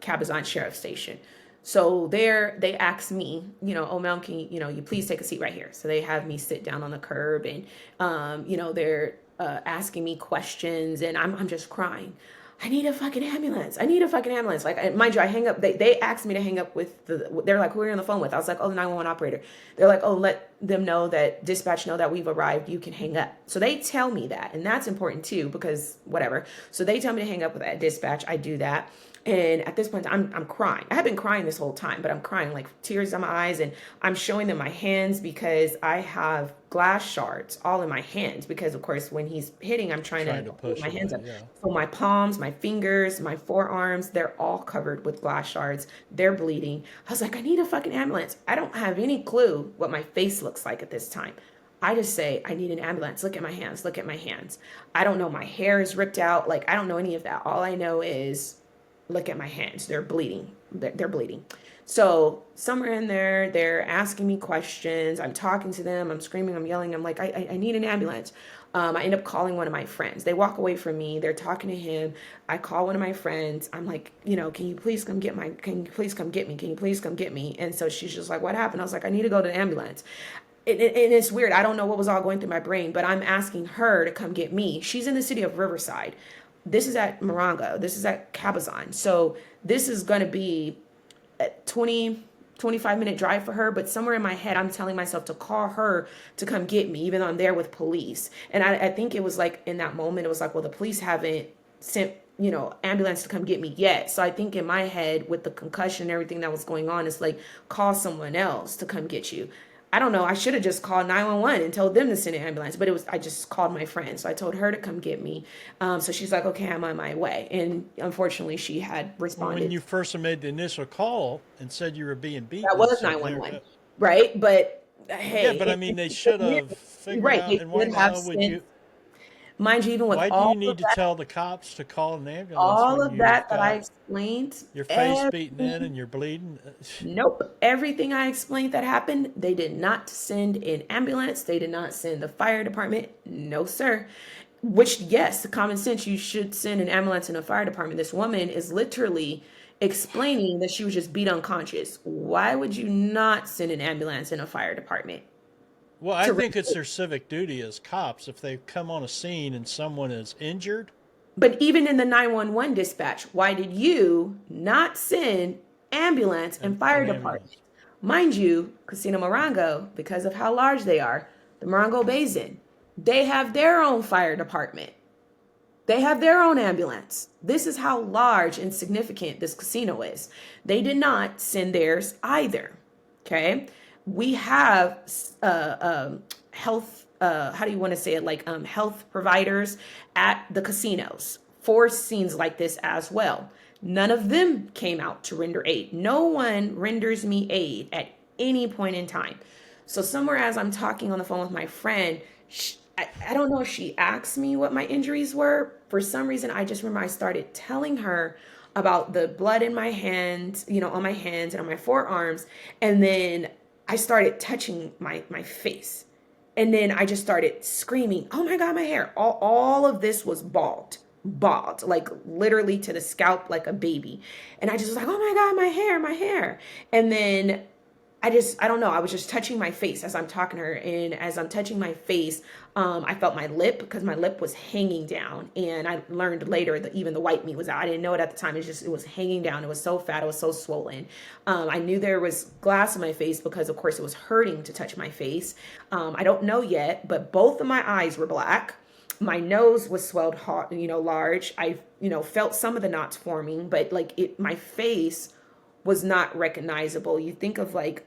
Cabazon Sheriff Station. So they ask me, oh, ma'am, can you please take a seat right here? So they have me sit down on the curb, and they're asking me questions, and I'm just crying. I need a fucking ambulance. I need a fucking ambulance. Like, mind you, I hang up. They asked me to hang up with they're like, who are you on the phone with? I was like, oh, the 911 operator. They're like, oh, let them know that dispatch know that we've arrived. You can hang up. So they tell me that. And that's important too, because whatever. So they tell me to hang up with that dispatch. I do that. And at this point, I'm crying. I have been crying this whole time, but I'm crying like tears in my eyes, and I'm showing them my hands because I have glass shards all in my hands. Because of course, when he's hitting, I'm trying Trying to to hold push my hands away. up. Yeah. So my palms, my fingers, my forearms, they're all covered with glass shards. They're bleeding. I was like, I need a fucking ambulance. I don't have any clue what my face looks like at this time. I just say, I need an ambulance. Look at my hands. Look at my hands. I don't know. My hair is ripped out. Like, I don't know any of that. All I know is look at my hands. They're bleeding. They're bleeding. So somewhere in there, they're asking me questions. I'm talking to them. I'm screaming. I'm yelling. I'm like, I need an ambulance. I end up calling one of my friends. They walk away from me. They're talking to him. I call one of my friends. I'm like, can you please come get can you please come get me? Can you please come get me? And so she's just like, what happened? I was like, I need to go to the ambulance. And it's weird. I don't know what was all going through my brain, but I'm asking her to come get me. She's in the city of Riverside. This is at Morongo. This is at Cabazon. So this is going to be at 20, 25-minute drive for her, but somewhere in my head, I'm telling myself to call her to come get me, even though I'm there with police. And I think it was like in that moment, it was like, well, the police haven't sent, ambulance to come get me yet. So I think in my head, with the concussion and everything that was going on, it's like, call someone else to come get you. I don't know. I should have just called 911 and told them to send an ambulance, but I just called my friend. So I told her to come get me. So she's like, okay, I'm on my way. And unfortunately, she had Well, when responded. you first made the initial call and said you were being That beaten, was so there, 911, right? But yeah, hey, but I mean, they should have you're figured right. out. They And why should the have hell would sent, you? mind you, even with Why do you need to tell the cops to call an ambulance all when of you've that I got explained, your face beaten in everything, and you're bleeding? nope, everything I explained that happened, they did not send an ambulance. They did not send the fire department. No, sir. Which, yes, the common sense, you should send an ambulance and a fire department. This woman is literally explaining that she was just beat unconscious. Why would you not send an ambulance and a fire department Well, I to think it's their civic duty as cops if they come on a scene and someone is injured. But even in the 911 dispatch, why did you not send ambulance and fire An department? ambulance. Mind you, Casino Morongo, because of how large they are, the Morongo Basin, they have their own fire department. They have their own ambulance. This is how large and significant this casino is. They did not send theirs either. Okay. We have health, how do you want to say it? Like health providers at the casinos for scenes like this as well. None of them came out to render aid. No one renders me aid at any point in time. So somewhere as I'm talking on the phone with my friend, I don't know if she asked me what my injuries were. For some reason, I just remember I started telling her about the blood in my hands, on my hands and on my forearms. And then I started touching my face. And then I just started screaming, oh my God, my hair. All of this was bald, like literally to the scalp, like a baby. And I just was like, oh my God, my hair, my hair. And then I don't know. I was just touching my face as I'm talking to her. And as I'm touching my face, I felt my lip because my lip was hanging down. And I learned later that even the white meat was out. I didn't know it at the time. It was hanging down. It was so fat. It was so swollen. I knew there was glass in my face because, of course, it was hurting to touch my face. I don't know yet, but both of my eyes were black. My nose was swelled hot, large. I, felt some of the knots forming, but like my face was not recognizable. You think of like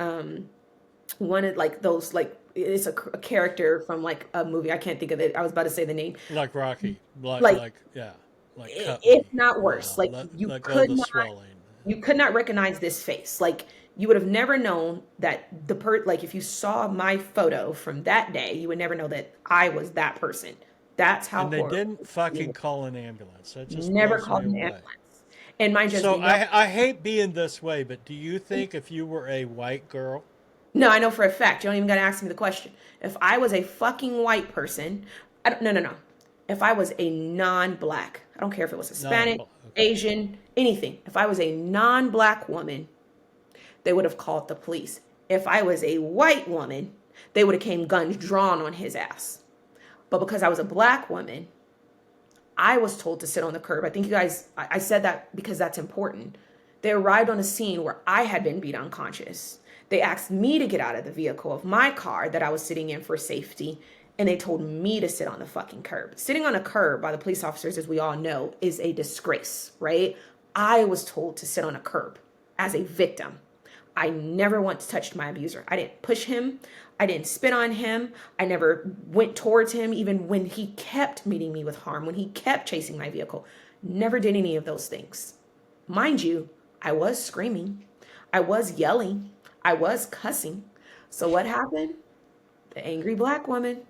one of like those like it's a character from like a movie. I can't think of it. I was about to say the name. Like Rocky. Like Yeah. Like cut if me. not Yeah. worse. Like Let go of the swelling. you could not recognize this face. Like you would have never known that like if you saw my photo from that day, you would never know that I was that person. That's how And they horrible. didn't fucking call an ambulance. That just Never blows me called an away. ambulance. And mind you, as So we know, I hate being this way, but do you think if you were a white girl, no, I know for a fact. You don't even got to ask me the question. If I was a fucking white person, no. If I was a non-black, I don't care if it was non Hispanic, okay. Asian, anything. If I was a non-black woman, they would have called the police. If I was a white woman, they would have came guns drawn on his ass. But because I was a black woman, I was told to sit on the curb. I think you guys, I said that because that's important. They arrived on a scene where I had been beat unconscious. They asked me to get out of the vehicle of my car that I was sitting in for safety, and they told me to sit on the fucking curb. Sitting on a curb by the police officers, as we all know, is a disgrace, right? I was told to sit on a curb as a victim. I never once touched my abuser. I didn't push him. I didn't spit on him. I never went towards him, even when he kept meeting me with harm, when he kept chasing my vehicle. Never did any of those things. Mind you, I was screaming. I was yelling. I was cussing. So what happened? The angry black woman.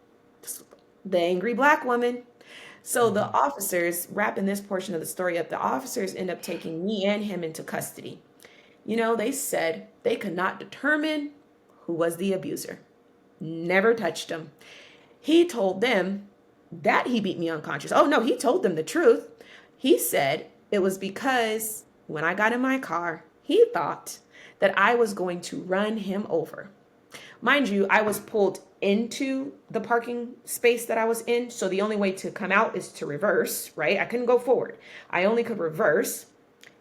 The angry black woman. So the Hmm. officers, wrapping this portion of the story up, the officers end up taking me and him into custody. They said they could not determine who was the abuser. Never touched him. He told them that he beat me unconscious. Oh, no, he told them the truth. He said it was because when I got in my car, he thought that I was going to run him over. Mind you, I was pulled into the parking space that I was in. So the only way to come out is to reverse, right? I couldn't go forward. I only could reverse.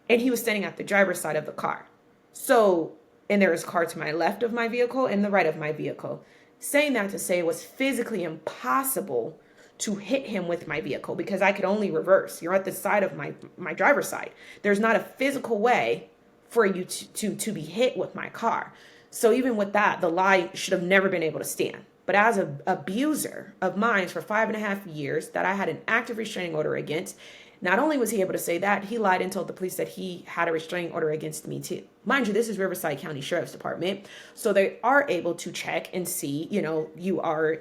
And he was standing at the driver's side of the car. So and there is a car to my left of my vehicle and the right of my vehicle. Saying that to say it was physically impossible to hit him with my vehicle because I could only reverse. You're at the side of my driver's side. There's not a physical way for you to be hit with my car. So even with that, the lie should have never been able to stand. But as an abuser of mine for 5.5 years that I had an active restraining order against, not only was he able to say that, he lied and told the police that he had a restraining order against me too. Mind you, this is Riverside County Sheriffs Department. So they are able to check and see, you are,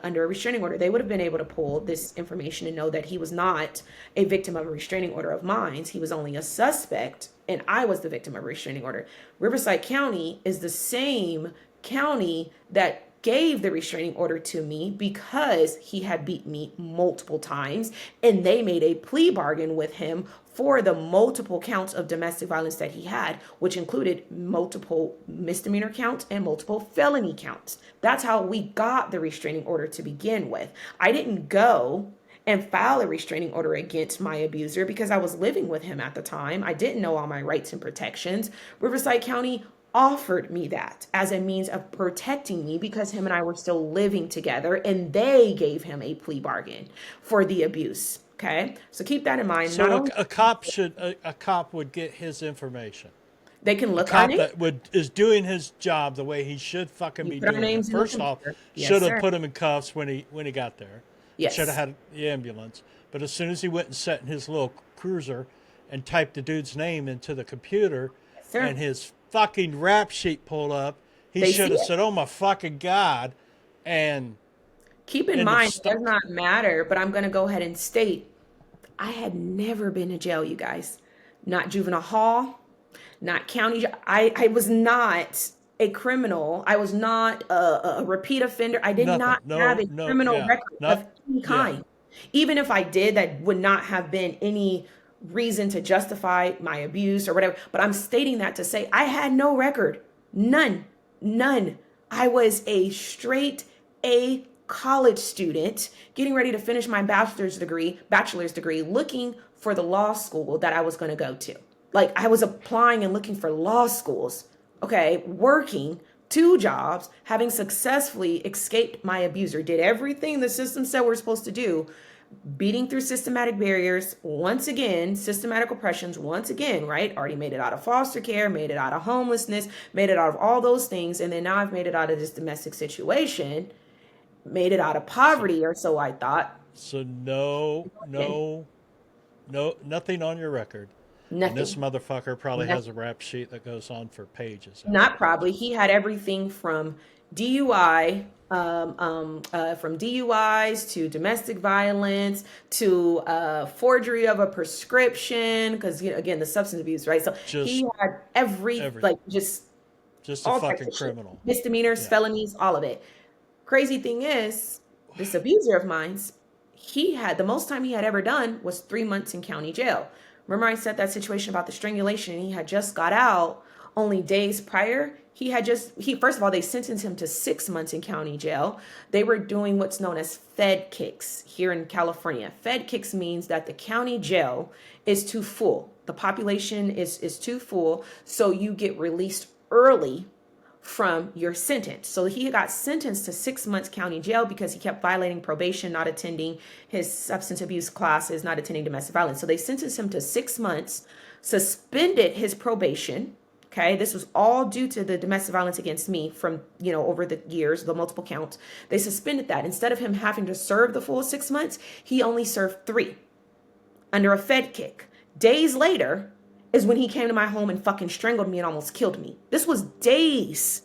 under a restraining order. They would have been able to pull this information and know that he was not a victim of a restraining order of mine. He was only a suspect, and I was the victim of a restraining order. Riverside County is the same county that gave the restraining order to me because he had beat me multiple times, and they made a plea bargain with him for the multiple counts of domestic violence that he had, which included multiple misdemeanor counts and multiple felony counts. That's how we got the restraining order to begin with. I didn't go and file a restraining order against my abuser because I was living with him at the time. I didn't know all my rights and protections. Riverside County offered me that as a means of protecting me because him and I were still living together, and they gave him a plea bargain for the abuse. Okay, so keep that in mind. Not So only a cop would get his information. they can A look our cop name, that is doing his job the way he should fucking you be put our doing it. names in the First off, computer. Yes, should have sir. put him in cuffs when he got there. Should have Yes, had the ambulance. But as soon as he went and sat in his little cruiser and typed the dude's name into the computer yes, sir. and his fucking rap sheet pulled up, he They should see have it. said, "Oh my fucking god," and Keep in in the mind, it does stuff. not matter, but I'm going to go ahead and state I had never been to jail, you guys. Not juvenile hall, not county. I was not a criminal. I was not a repeat offender. I did Nothing. not have No, a no, criminal yeah. record Not, of any yeah. kind. Even if I did, that would not have been any reason to justify my abuse or whatever. But I'm stating that to say I had no record. None. None. I was a straight A college student getting ready to finish my bachelor's degree, looking for the law school that I was going to go to. Like I was applying and looking for law schools. Okay, working two jobs, having successfully escaped my abuser, did everything the system said we're supposed to do, beating through systematic barriers once again, systematic oppressions once again, right? Already made it out of foster care, made it out of homelessness, made it out of all those things, and then now I've made it out of this domestic situation, made it out of So, poverty, or so I thought. so no, And no, no, nothing on your record. And this nothing. motherfucker probably has Nothing. a rap sheet that goes on for pages after Not probably. pages. He had everything DUI, from DUIs to domestic violence to forgery of a prescription, because again the substance abuse, right? So he Just had every everything. like just Just a all types fucking of shit, criminal. misdemeanors, Yeah. felonies, all of it. Crazy thing is, this abuser of mine's, he had the most time he had ever done was 3 months in county jail. Remember, I said that situation about the strangulation, and he had just got out only days prior. He first of all, they sentenced him to 6 months in county jail. They were doing what's known as Fed kicks here in California. Fed kicks means that the county jail is too full. The population is too full, so you get released early from your sentence. So he got sentenced to 6 months county jail because he kept violating probation, not attending his substance abuse classes, not attending domestic violence. So they sentenced him to 6 months, suspended his probation. Okay, this was all due to the domestic violence against me from, over the years, the multiple counts. They suspended that. Instead of him having to serve the full 6 months, he only served 3 under a Fed kick. Days later is when he came to my home and fucking strangled me and almost killed me. This was days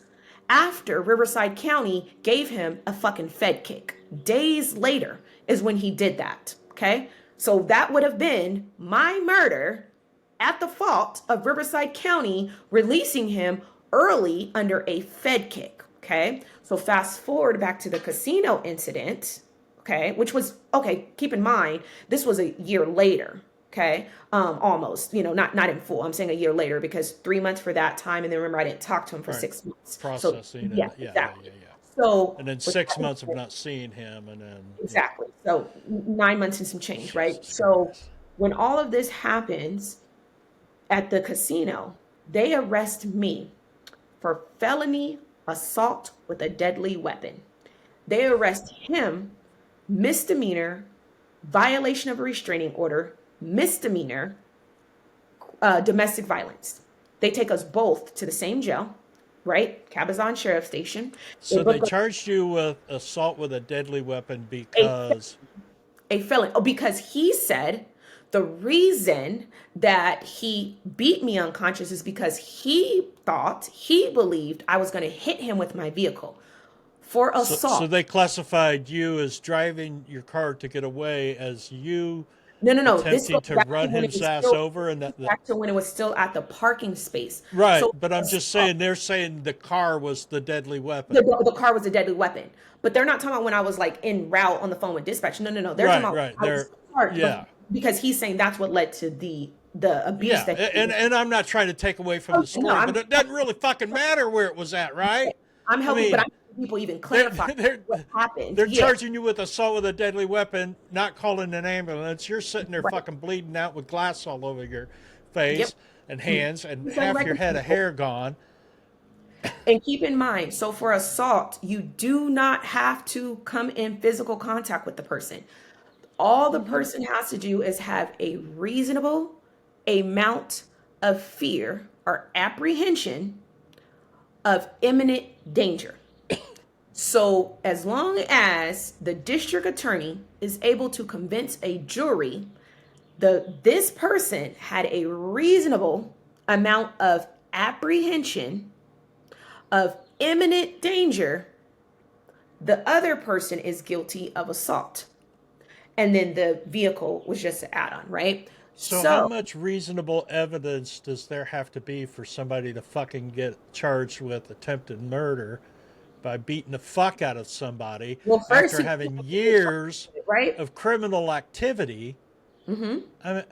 after Riverside County gave him a fucking Fed kick. Days later is when he did that. Okay. So that would have been my murder at the fault of Riverside County releasing him early under a Fed kick. Okay. So fast forward back to the casino incident. Okay. Which was, okay, keep in mind, this was a year later. Okay. Almost, not in full. I'm saying a year later because 3 months for that time. And then remember, I didn't talk to him for Right. 6 months. So Processing yeah, and yeah, yeah, yeah, exactly. yeah. So And then with 6 months of not seeing him, and then yeah. exactly. So 9 months and some change, right? Jesus So Christ. when all of this happens at the casino, they arrest me for felony assault with a deadly weapon. They arrest him, misdemeanor, violation of a restraining order, misdemeanor, domestic violence. They take us both to the same jail, right? Cabazon Sheriff Station. They So they book us charged you with assault with a deadly weapon a because a felon. Oh, because he said the reason that he beat me unconscious is because he believed I was going to hit him with my vehicle for so assault. they classified you as driving your car to get away as you No, no, no. This goes attempting to back to run when it his was ass still over and that back to when it was still at the parking space. right, So but I'm just saying they're saying the car was the deadly weapon. the car was a deadly weapon. But they're not talking about when I was like en route on the phone with dispatch. No, no, no. They're talking Right, about right. I was They're parked yeah. because he's saying that's what led to the abuse Yeah, that he was. and I'm not trying to take away from Oh, the no, story, but it doesn't really fucking matter where it was at, right? I'm I helping, but mean, I'm helping people even they're clarify they're what happened. they're Yeah, charging you with assault with a deadly weapon, not calling an ambulance. You're sitting there right. fucking bleeding out with glass all over your Yep. face and hands and It's half your head of unrecognizable. hair gone. And keep in mind, so for assault, you do not have to come in physical contact with the person. All the person has to do is have a reasonable amount of fear or apprehension of imminent danger. So, as long as the district attorney is able to convince a jury this person had a reasonable amount of apprehension of imminent danger, the other person is guilty of assault. And then the vehicle was just an add-on, right? So how So, much reasonable evidence does there have to be for somebody to fucking get charged with attempted murder by beating the fuck out of somebody well, first after he having was years charged, right? of criminal activity? I mean,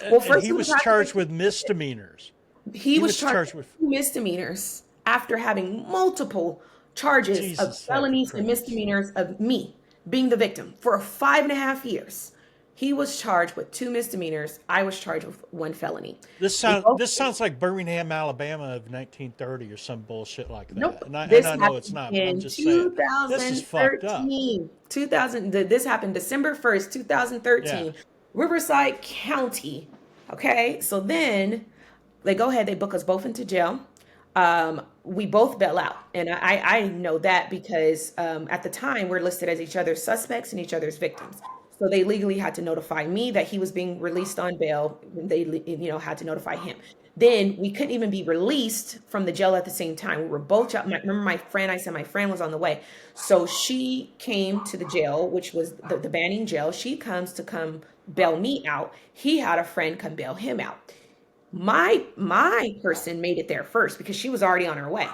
Well, and first he he was was charged with misdemeanors. he He was was charged charged with with two misdemeanors after having multiple charges of Jesus fucking felonies and Christ. misdemeanors of me being the victim for 5.5 years. He was charged with two misdemeanors. I was charged with one felony. We both This sounds like Birmingham, Alabama of 1930 or some bullshit like that. Nope. And This I know it's happened not, but I'm in just saying this is fucked up. 2013. 2000. This happened December 1st, Yeah. 2013, Riverside County. Okay. So then they go ahead, they book us both into jail. We both bail out. And I know that because at the time we're listed as each other's suspects and each other's victims. So they legally had to notify me that he was being released on bail. They, had to notify him. Then we couldn't even be released from the jail at the same time. We were both. Remember my friend? I said my friend was on the way. So she came to the jail, which was the Banning jail. She comes to come bail me out. He had a friend come bail him out. My person made it there first because she was already on her way.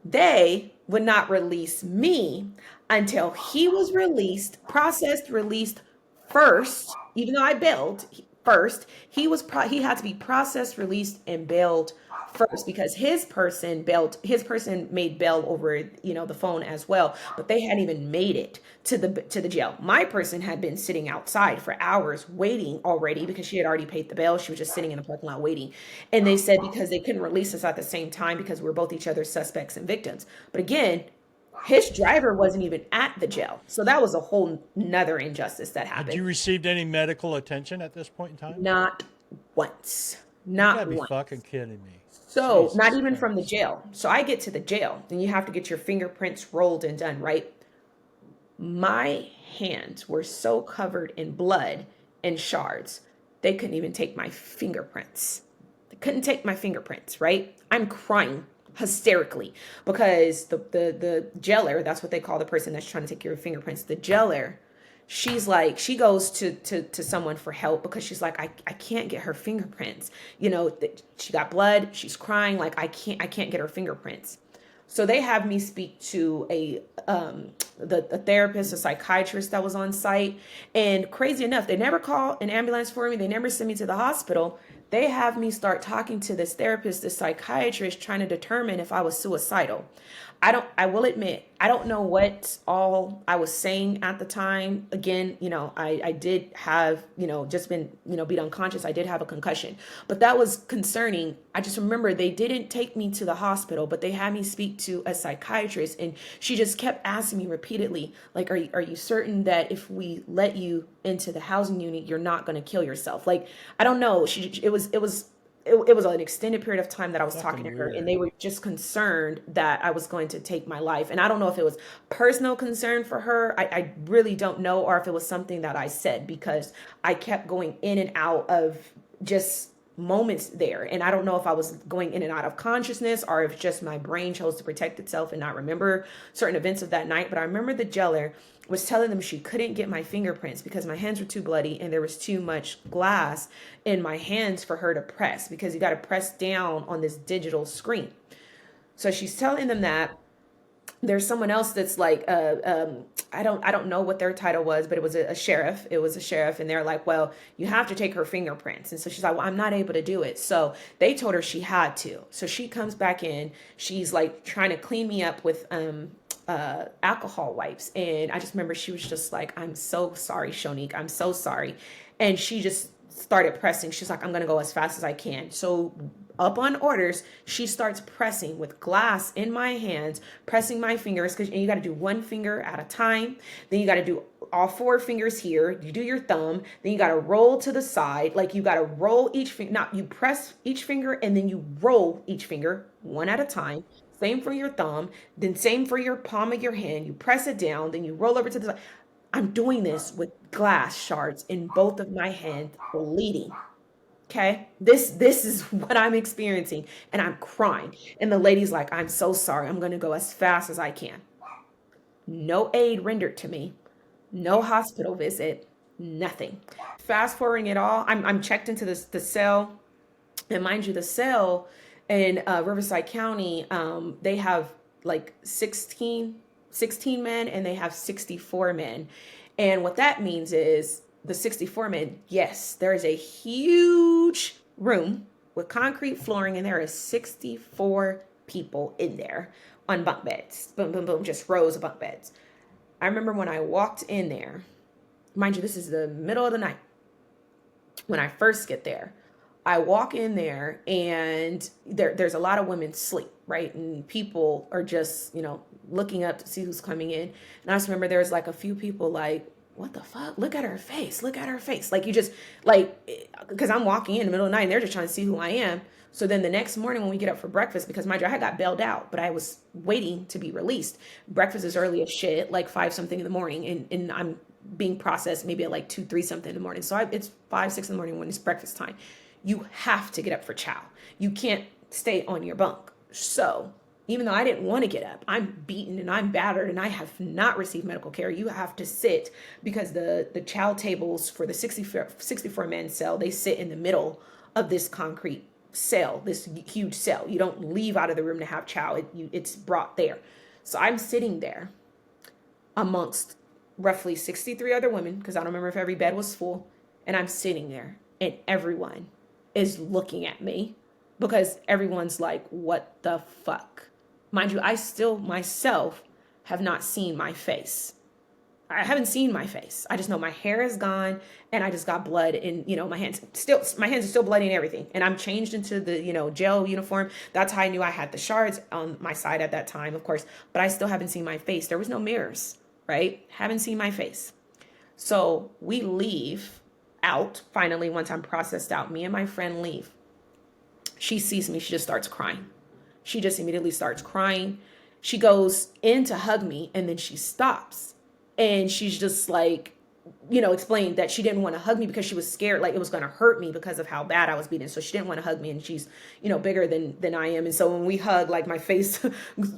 They would not release me until he was released, processed, released first. Even though I bailed first, he had to be processed, released, and bailed first because his person made bail over the phone as well, but they hadn't even made it to the jail. My person had been sitting outside for hours waiting already because she had already paid the bail. She was just sitting in the parking lot waiting, and they said because they couldn't release us at the same time because we're both each other's suspects and victims. But again, his driver wasn't even at the jail, so that was a whole nother injustice that Had happened. you received any medical attention at this point in time? Not once. You gotta Not be once. fucking kidding me. So, not Jesus even from the Christ. jail. So, I get to the jail and you have to get your fingerprints rolled and done, right? My hands were so covered in blood and shards, they couldn't even take my fingerprints. They couldn't take my fingerprints, right? I'm crying hysterically because the jailer, that's what they call the person that's trying to take your fingerprints, the jailer, she's like, she goes to someone for help because she's like, I can't get her fingerprints. She got blood, she's crying, like I can't get her fingerprints. So they have me speak to the therapist, a psychiatrist that was on site. And crazy enough, they never call an ambulance for me. They never send me to the hospital. they have me start talking to this therapist, this psychiatrist, trying to determine if I was suicidal. I will admit, I don't know what all I was saying at the time. Again, I did have, just been, beat unconscious. I did have a concussion, but that was concerning. I just remember they didn't take me to the hospital, but they had me speak to a psychiatrist, and she just kept asking me repeatedly, like, are you certain that if we let you into the housing unit, you're not going to kill yourself? Like, I don't know. It was an extended period of time that I was talking Fucking to her, and weird. they were just concerned that I was going to take my life. And I don't know if it was personal concern for her. I really don't know, or if it was something that I said, because I kept going in and out of just moments there. And I don't know if I was going in and out of consciousness, or if just my brain chose to protect itself and not remember certain events of that night. But I remember the jailer was telling them she couldn't get my fingerprints because my hands were too bloody and there was too much glass in my hands for her to press, because you got to press down on this digital screen. So she's telling them that. There's someone else that's like, I don't know what their title was, but it was a sheriff. It was a sheriff, and they're like, well, you have to take her fingerprints. And so she's like, well, I'm not able to do it. So they told her she had to. So she comes back in. She's like trying to clean me up with alcohol wipes, and I just remember she was just like, I'm so sorry, Shonique, I'm so sorry. And she just started pressing. She's like, I'm gonna go as fast as I can. So up on orders, she starts pressing with glass in my hands, pressing my fingers, because you got to do one finger at a time. Then you got to do all four fingers here. You do your thumb. Then you got to roll to the side. Like, you got to roll each finger. Not, you press each finger and then you roll each finger one at a time. Same for your thumb. Then same for your palm of your hand. You press it down. Then you roll over to the side. I'm doing this with glass shards in both of my hands, bleeding. Okay, this is what I'm experiencing, and I'm crying. And the lady's like, I'm so sorry. I'm gonna go as fast as I can. No aid rendered to me. No hospital visit. Nothing. Fast forwarding it all, I'm checked into the cell, and mind you, the cell in Riverside County, they have like 16 men, and they have 64 men. And what that means is the 64 men, yes, there is a huge room with concrete flooring, and there is 64 people in there on bunk beds. Boom, boom, boom, just rows of bunk beds. I remember when I walked in there, mind you, this is the middle of the night. When I first get there, I walk in there, and there's a lot of women sleep, right? And people are just, looking up to see who's coming in. And I just remember there's like a few people like, what the fuck? Look at her face. Look at her face. Like, you just like, because I'm walking in the middle of the night and they're just trying to see who I am. So then the next morning when we get up for breakfast, because mind you, I had got bailed out, but I was waiting to be released. Breakfast is early as shit, like 5 something in the morning. And I'm being processed maybe at like 2, 3 something in the morning. So it's 5, 6 in the morning when it's breakfast time. You have to get up for chow. You can't stay on your bunk. So even though I didn't want to get up, I'm beaten and I'm battered and I have not received medical care. You have to sit, because the chow tables for the 64 man cell, they sit in the middle of this concrete cell, this huge cell. You don't leave out of the room to have chow. It's brought there. So I'm sitting there amongst roughly 63 other women, because I don't remember if every bed was full. And I'm sitting there, and everyone is looking at me, because everyone's like, what the fuck? Mind you, I still myself have not seen my face. I haven't seen my face. I just know my hair is gone, and I just got blood in, my hands are still bloody and everything. And I'm changed into the, jail uniform. That's how I knew I had the shards on my side at that time, of course, but I still haven't seen my face. There was no mirrors, right? Haven't seen my face. So we leave out finally. Once I'm processed out, me and my friend leave. She sees me. She just starts crying. She just immediately starts crying. She goes in to hug me, and then she stops. And she's just like, explained that she didn't want to hug me because she was scared, like it was going to hurt me because of how bad I was beaten. So she didn't want to hug me, and she's, bigger than I am. And so when we hug, like my face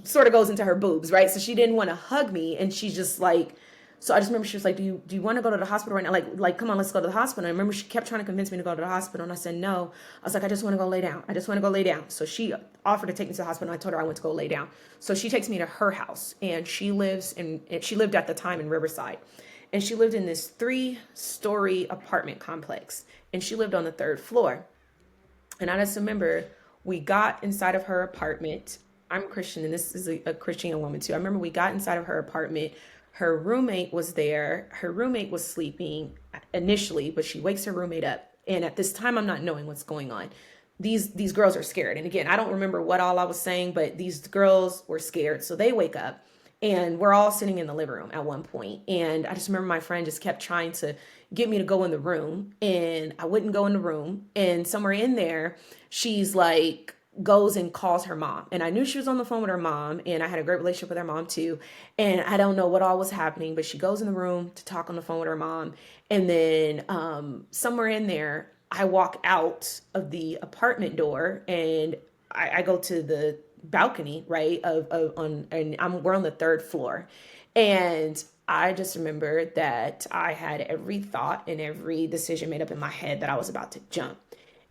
sort of goes into her boobs, right? So she didn't want to hug me, and she's just like, so I just remember she was like, do you want to go to the hospital right now? Like, come on, let's go to the hospital. And I remember she kept trying to convince me to go to the hospital. And I said, no. I was like, I just want to go lay down. I just want to go lay down. So she offered to take me to the hospital. And I told her I went to go lay down. So she takes me to her house, and she lived at the time in Riverside. And she lived in this 3-story apartment complex. And she lived on the 3rd floor. And I just remember we got inside of her apartment. I'm Christian, and this is a Christian young woman too. I remember we got inside of her apartment. Her roommate was there. Her roommate was sleeping initially, but she wakes her roommate up. And at this time, I'm not knowing what's going on. These girls are scared. And again, I don't remember what all I was saying, but these girls were scared. So they wake up and we're all sitting in the living room at one point. And I just remember my friend just kept trying to get me to go in the room, and I wouldn't go in the room. And somewhere in there, she's like, goes and calls her mom. And I knew she was on the phone with her mom, and I had a great relationship with her mom too. And I don't know what all was happening, but she goes in the room to talk on the phone with her mom. And then somewhere in there, I walk out of the apartment door, and I go to the balcony, right? Of on and we're on the third floor. And I just remember that I had every thought and every decision made up in my head that I was about to jump.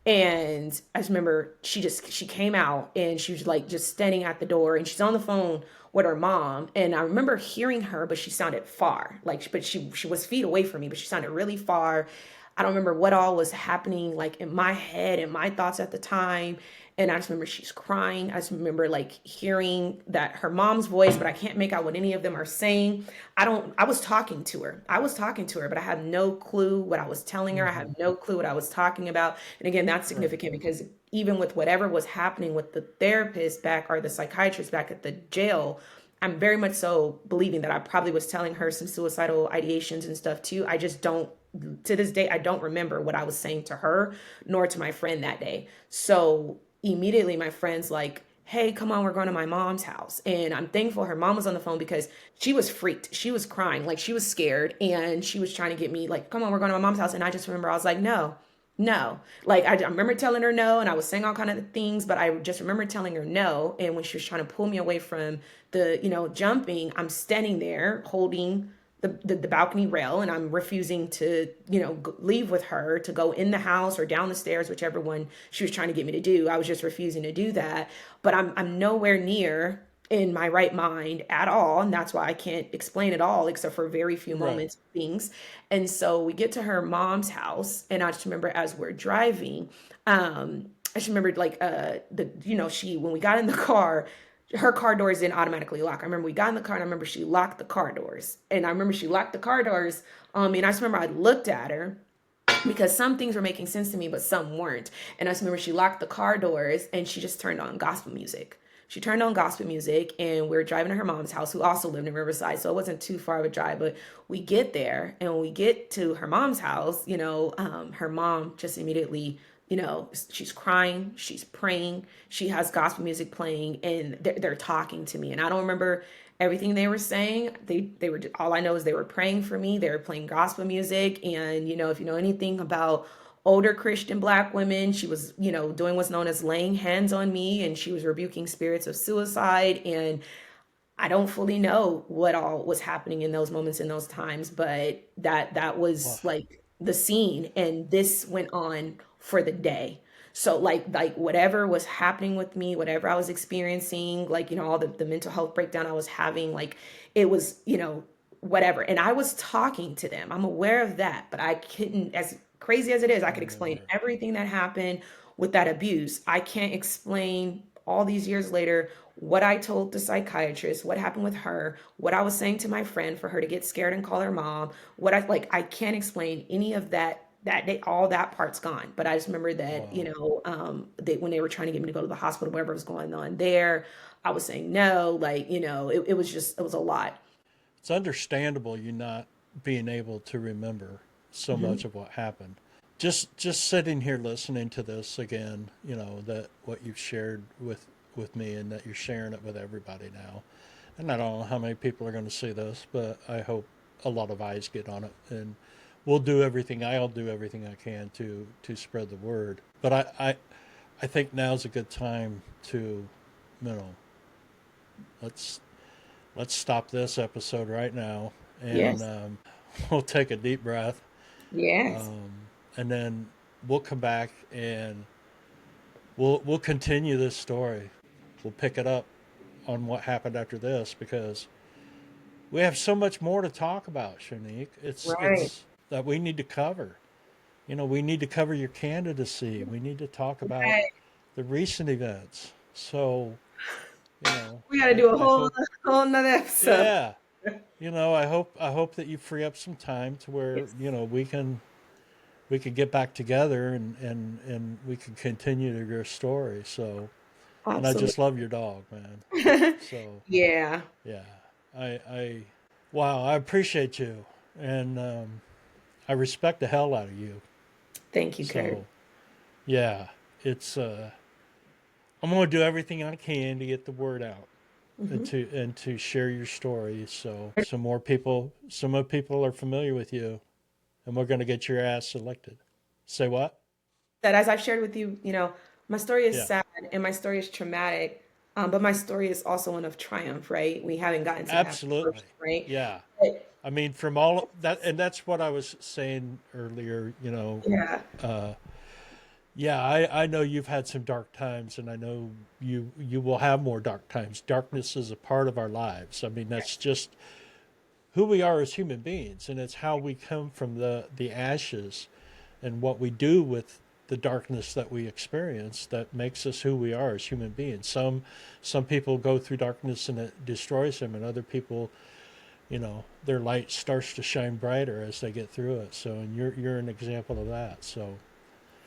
And I just remember she came out, and she was like just standing at the door, and she's on the phone with her mom. And I remember hearing her, but she sounded far. Like, but she was feet away from me, but she sounded really far. I don't remember what all was happening like in my head and my thoughts at the time. And I just remember she's crying. I just remember like hearing that her mom's voice, but I can't make out what any of them are saying. I was talking to her. I was talking to her, but I have no clue what I was telling her. I Mm-hmm. have no clue what I was talking about. And again, that's Right. significant because even with whatever was happening with the therapist back or the psychiatrist back at the jail, I'm very much so believing that I probably was telling her some suicidal ideations and stuff too. I just don't, to this day, I don't remember what I was saying to her nor to my friend that day. So immediately my friend's like, hey, come on, we're going to my mom's house. And I'm thankful her mom was on the phone because she was freaked. She was crying, like she was scared. And she was trying to get me, like, come on, we're going to my mom's house. And I just remember I was like, no, no. Like I remember telling her no, and I was saying all kind of things, but I just remember telling her no. And when she was trying to pull me away from the, jumping, I'm standing there holding the balcony rail, and I'm refusing to, leave with her to go in the house or down the stairs, whichever one she was trying to get me to do. I was just refusing to do that. But I'm nowhere near in my right mind at all, and that's why I can't explain it all except for very few Right. moments things. And so we get to her mom's house, and I just remember as we're driving, I just remembered like the she when we got in the car, her car doors didn't automatically lock. I remember we got in the car, and I remember she locked the car doors. And I remember she locked the car doors. And I just remember I looked at her because some things were making sense to me, but some weren't. And I just remember she locked the car doors, and she just turned on gospel music. She turned on gospel music, and we were driving to her mom's house, who also lived in Riverside. So it wasn't too far of a drive, but we get there, and when we get to her mom's house, her mom just immediately, she's crying, she's praying, she has gospel music playing, and they're talking to me. And I don't remember everything they were saying. They were, all I know is they were praying for me. They were playing gospel music. And if you know anything about older Christian black women, she was, doing what's known as laying hands on me, and she was rebuking spirits of suicide. And I don't fully know what all was happening in those moments in those times, but that Wow. was like the scene, and this went on for the day. So like whatever was happening with me, whatever I was experiencing, like all the mental health breakdown I was having, like it was, whatever. And I was talking to them. I'm aware of that, but I couldn't, as crazy as it is, I could explain Right. everything that happened with that abuse. I can't explain all these years later what I told the psychiatrist, what happened with her, what I was saying to my friend for her to get scared and call her mom, what I like, I can't explain any of that. That day, all that part's gone. But I just remember that, Wow. when they were trying to get me to go to the hospital, whatever was going on there, I was saying no. Like, it was just, it was a lot. It's understandable you not being able to remember so Hmm. much of what happened. Just sitting here listening to this again, that what you've shared with me and that you're sharing it with everybody now. And I don't know how many people are going to see this, but I hope a lot of eyes get on it, and I'll do everything I can to spread the word. But I think now's a good time to, you know, let's let's stop this episode right now, and Yes. we'll take a deep breath, Yes. um, and then we'll come back and we'll continue this story. We'll pick it up on what happened after this, because we have so much more to talk about, Shanique. It's Right. that we need to cover. we need to cover your candidacy. We need to talk about Okay. the recent events. So, We got to do a I hope, whole nother episode. yeah, I hope that you free up some time to where, Yes, we could get back together and we can continue to your story. So, and I absolutely. just love your dog, man. So, Yeah. yeah, I wow, I appreciate you. And, I respect the hell out of you. Thank you, Kurt. So, yeah, it's, I'm going to do everything I can to get the word out and Hmm. to share your story. So some more people are familiar with you, and we're going to get your ass elected. Say what? That as I've shared with you, my story is Yeah, sad and my story is traumatic, but my story is also one of triumph, right? We haven't gotten to that absolutely. portion, right? Yeah. But I mean, from all that, and that's what I was saying earlier. yeah, Uh, yeah, I know you've had some dark times, and I know you will have more dark times. Darkness is a part of our lives. I mean, that's just who we are as human beings, and it's how we come from the ashes and what we do with the darkness that we experience that makes us who we are as human beings. Some people go through darkness and it destroys them, and other people, their light starts to shine brighter as they get through it. So, and you're an example of that. So,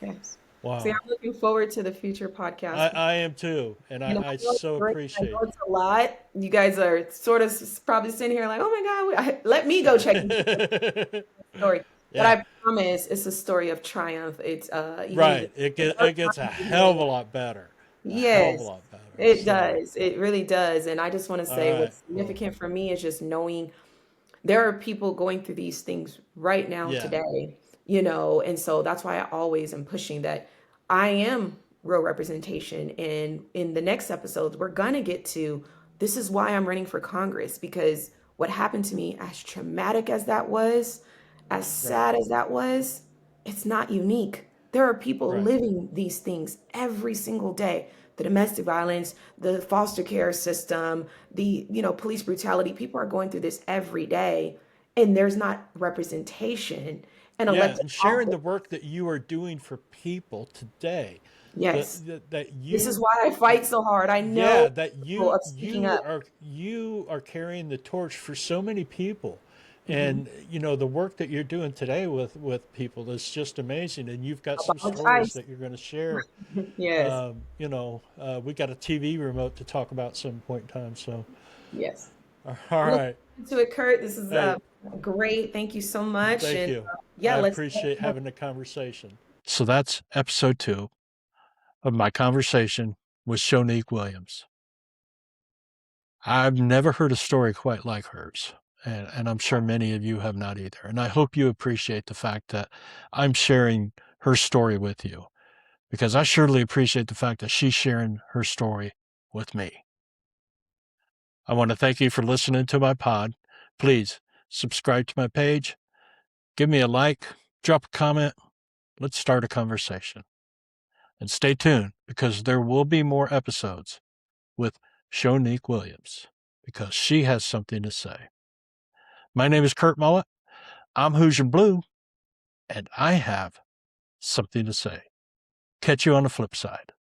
yes. See, wow, I'm looking forward to the future podcast. I am too, and I I know it's so great. I know appreciate it's a lot. You guys are sort of probably sitting here like, oh my God, let me go check into the you. story. But Yeah, I promise it's a story of triumph. It's even right. It the get dark it gets a times are hell of getting. a lot better, a hell of a Yes, lot better. it So, does. It really does. And I just want to all say right, what's well, significant for me is just knowing there are people going through these things right now yeah, today, and so that's why I always am pushing that I am real representation. And in the next episodes, we're gonna get to this is why I'm running for Congress, because what happened to me, as traumatic as that was, as right, sad as that was, it's not unique. There are people right. living these things every single day. The domestic violence, the foster care system, the police brutality. People are going through this every day, and there's not representation and Yeah, elected and sharing office. the work that you are doing for people today, Yes, that this is you, why I fight so hard. I know yeah, that people you of speaking you up. are you are carrying the torch for so many people, Hmm. and the work that you're doing today with people is just amazing. And you've got some About stories ICE. that you're going to share. Yes, We got a TV remote to talk about some point in time. So, yes. all I'm looking right, forward to it, Kurt. This is hey, great. Thank you so much. thank And you. yeah, I let's appreciate having the conversation. So that's episode 2 of my conversation with Shonique Williams. I've never heard a story quite like hers, and I'm sure many of you have not either. And I hope you appreciate the fact that I'm sharing her story with you, because I surely appreciate the fact that she's sharing her story with me. I want to thank you for listening to my pod. Please subscribe to my page, give me a like, drop a comment. Let's start a conversation. And stay tuned because there will be more episodes with Shonique Williams because she has something to say. My name is Kurt Mullet. I'm Hoosier Blue, and I have something to say. Catch you on the flip side.